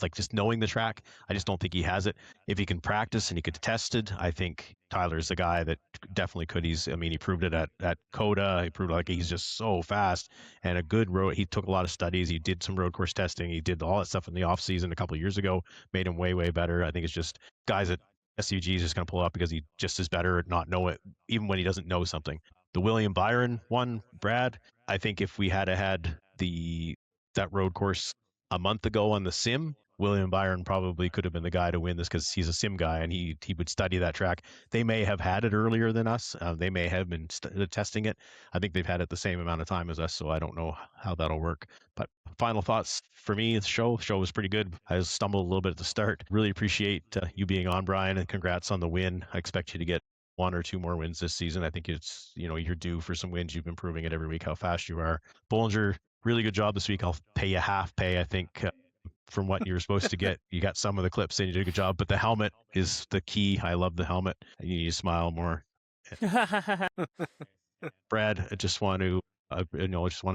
like just knowing the track, I just don't think he has it. If he can practice and he could test it, I think Tyler's the guy that definitely could. He proved it at Coda. He proved like he's just so fast and a good road. He took a lot of studies. He did some road course testing. He did all that stuff in the off season a couple of years ago, made him way, way better. I think it's just guys that SUG is just going to pull up because he just is better at not know it, even when he doesn't know something. The William Byron one, Brad, I think if we had that road course a month ago on the sim, William Byron probably could have been the guy to win this because he's a sim guy and he would study that track. They may have had it earlier than us. They may have been testing it. I think they've had it the same amount of time as us, so I don't know how that'll work. But final thoughts for me, the show was pretty good. I stumbled a little bit at the start. Really appreciate you being on, Brian, and congrats on the win. I expect you to get 1 or 2 more wins this season. I think it's, you're due for some wins. You've been proving it every week how fast you are. Bollinger, really good job this week. I'll pay you half pay, I think, from what you're supposed to get. You got some of the clips and you did a good job, but the helmet is the key. I love the helmet. You need to smile more. Brad, I just want to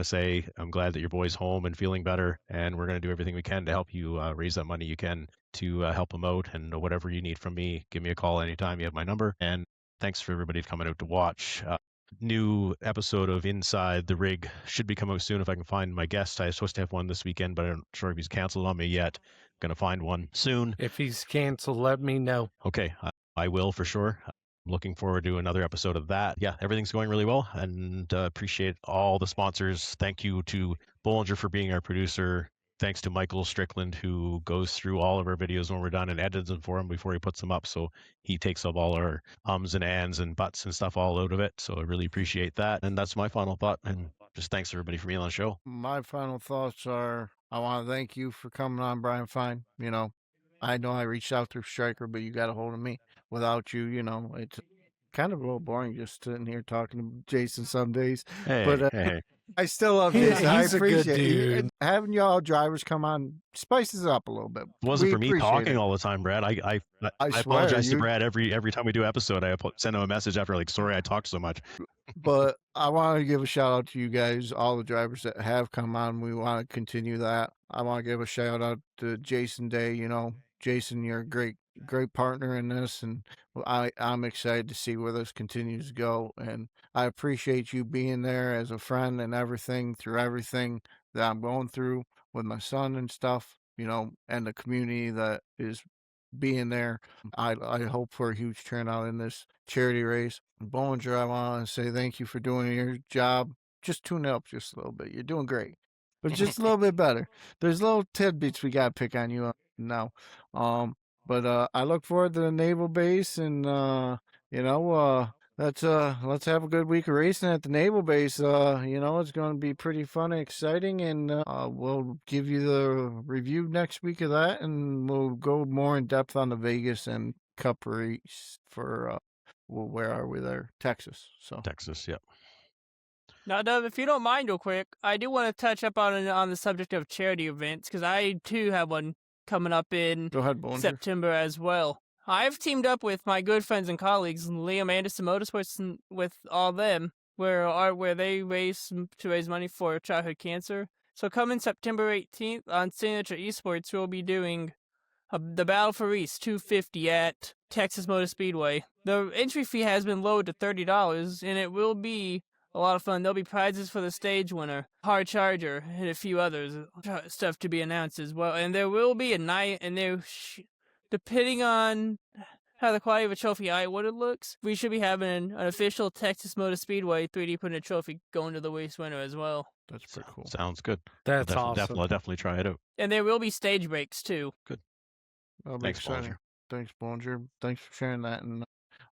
say I'm glad that your boy's home and feeling better, and we're going to do everything we can to help you raise that money you can to help him out. And whatever you need from me, give me a call anytime. You have my number. And thanks for everybody coming out to watch. New episode of Inside the Rig should be coming out soon if I can find my guest. I was supposed to have one this weekend, but I'm not sure if he's canceled on me yet. Going to find one soon. If he's canceled, let me know. Okay, I will for sure. Looking forward to another episode of that. Yeah, everything's going really well, and appreciate all the sponsors. Thank you to Bollinger for being our producer. Thanks to Michael Strickland, who goes through all of our videos when we're done and edits them for him before he puts them up. So he takes up all our ums and ands and buts and stuff all out of it. So I really appreciate that. And that's my final thought. And just thanks everybody for being on the show. My final thoughts are I want to thank you for coming on, Brian Fine. I know I reached out through Striker, but you got a hold of me. Without you, it's kind of a little boring just sitting here talking to Jason some days. But Hey. I still love He's Jason. I a good appreciate it. dude. Having y'all drivers come on spices it up a little bit. It wasn't We for me appreciate talking it. all the time, Brad. I swear, apologize to you- Brad every time we do episode. I send him a message after, like, sorry I talked so much. But I want to give a shout out to you guys, all the drivers that have come on. We want to continue that. I want to give a shout out to Jason Day. Jason, you're a great partner in this, and I'm excited to see where this continues to go. And I appreciate you being there as a friend and everything through everything that I'm going through with my son and stuff, and the community that is being there. I hope for a huge turnout in this charity race. Bollinger, I want to say thank you for doing your job. Just tune it up just a little bit. You're doing great, but just a little bit better. There's little tidbits we got to pick on you now. But I look forward to the naval base, and let's have a good week of racing at the naval base. It's going to be pretty fun and exciting, and we'll give you the review next week of that, and we'll go more in depth on the Vegas and Cup race for where are we there? Texas. So Texas, yep. Now, Dub, if you don't mind, real quick, I do want to touch up on the subject of charity events because I too have one coming up in go ahead, Bollinger. September as well. I've teamed up with my good friends and colleagues, Liam Anderson Motorsports, and with all them, where they race to raise money for childhood cancer. So coming September 18th on Signature Esports, we'll be doing the Battle for East 250 at Texas Motor Speedway. The entry fee has been lowered to $30, and it will be a lot of fun. There'll be prizes for the stage winner, Hard Charger, and a few others stuff to be announced as well. And there will be a night, and depending on how the quality of a trophy what it looks, we should be having an official Texas Motor Speedway 3D printed trophy going to the race winner as well. That's pretty cool. Sounds good. That's I'll awesome. definitely try it out. And there will be stage breaks too. Good. That'll be Thanks, exciting. Bollinger. Thanks, Bollinger. Thanks for sharing that. And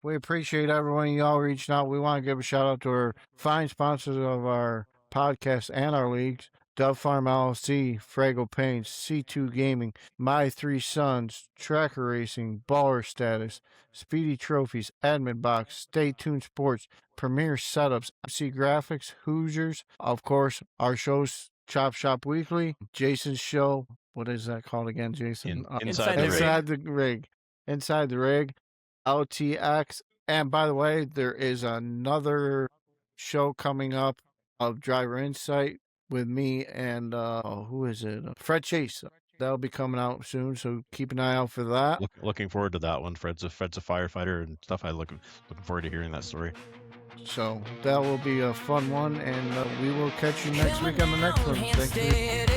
we appreciate everyone y'all reaching out. We want to give a shout out to our fine sponsors of our podcast and our leagues. Dove Farm LLC, Frago Paints, C2 Gaming, My Three Sons, Tracker Racing, Baller Status, Speedy Trophies, Admin Box, Stay Tuned Sports, Premier Setups, MC Graphics, Hoosiers, of course, our shows, Chop Shop Weekly, Jason's show, what is that called again, Jason? Inside the rig. Inside the rig. Inside the rig. LTX. And by the way, there is another show coming up of Driver Insight with me and who is it? Fred Chase. That'll be coming out soon, so keep an eye out for that. Looking forward to that one. Fred's a firefighter and stuff. Looking forward to hearing that story. So that will be a fun one, and we will catch you next week on the next one. Thank you.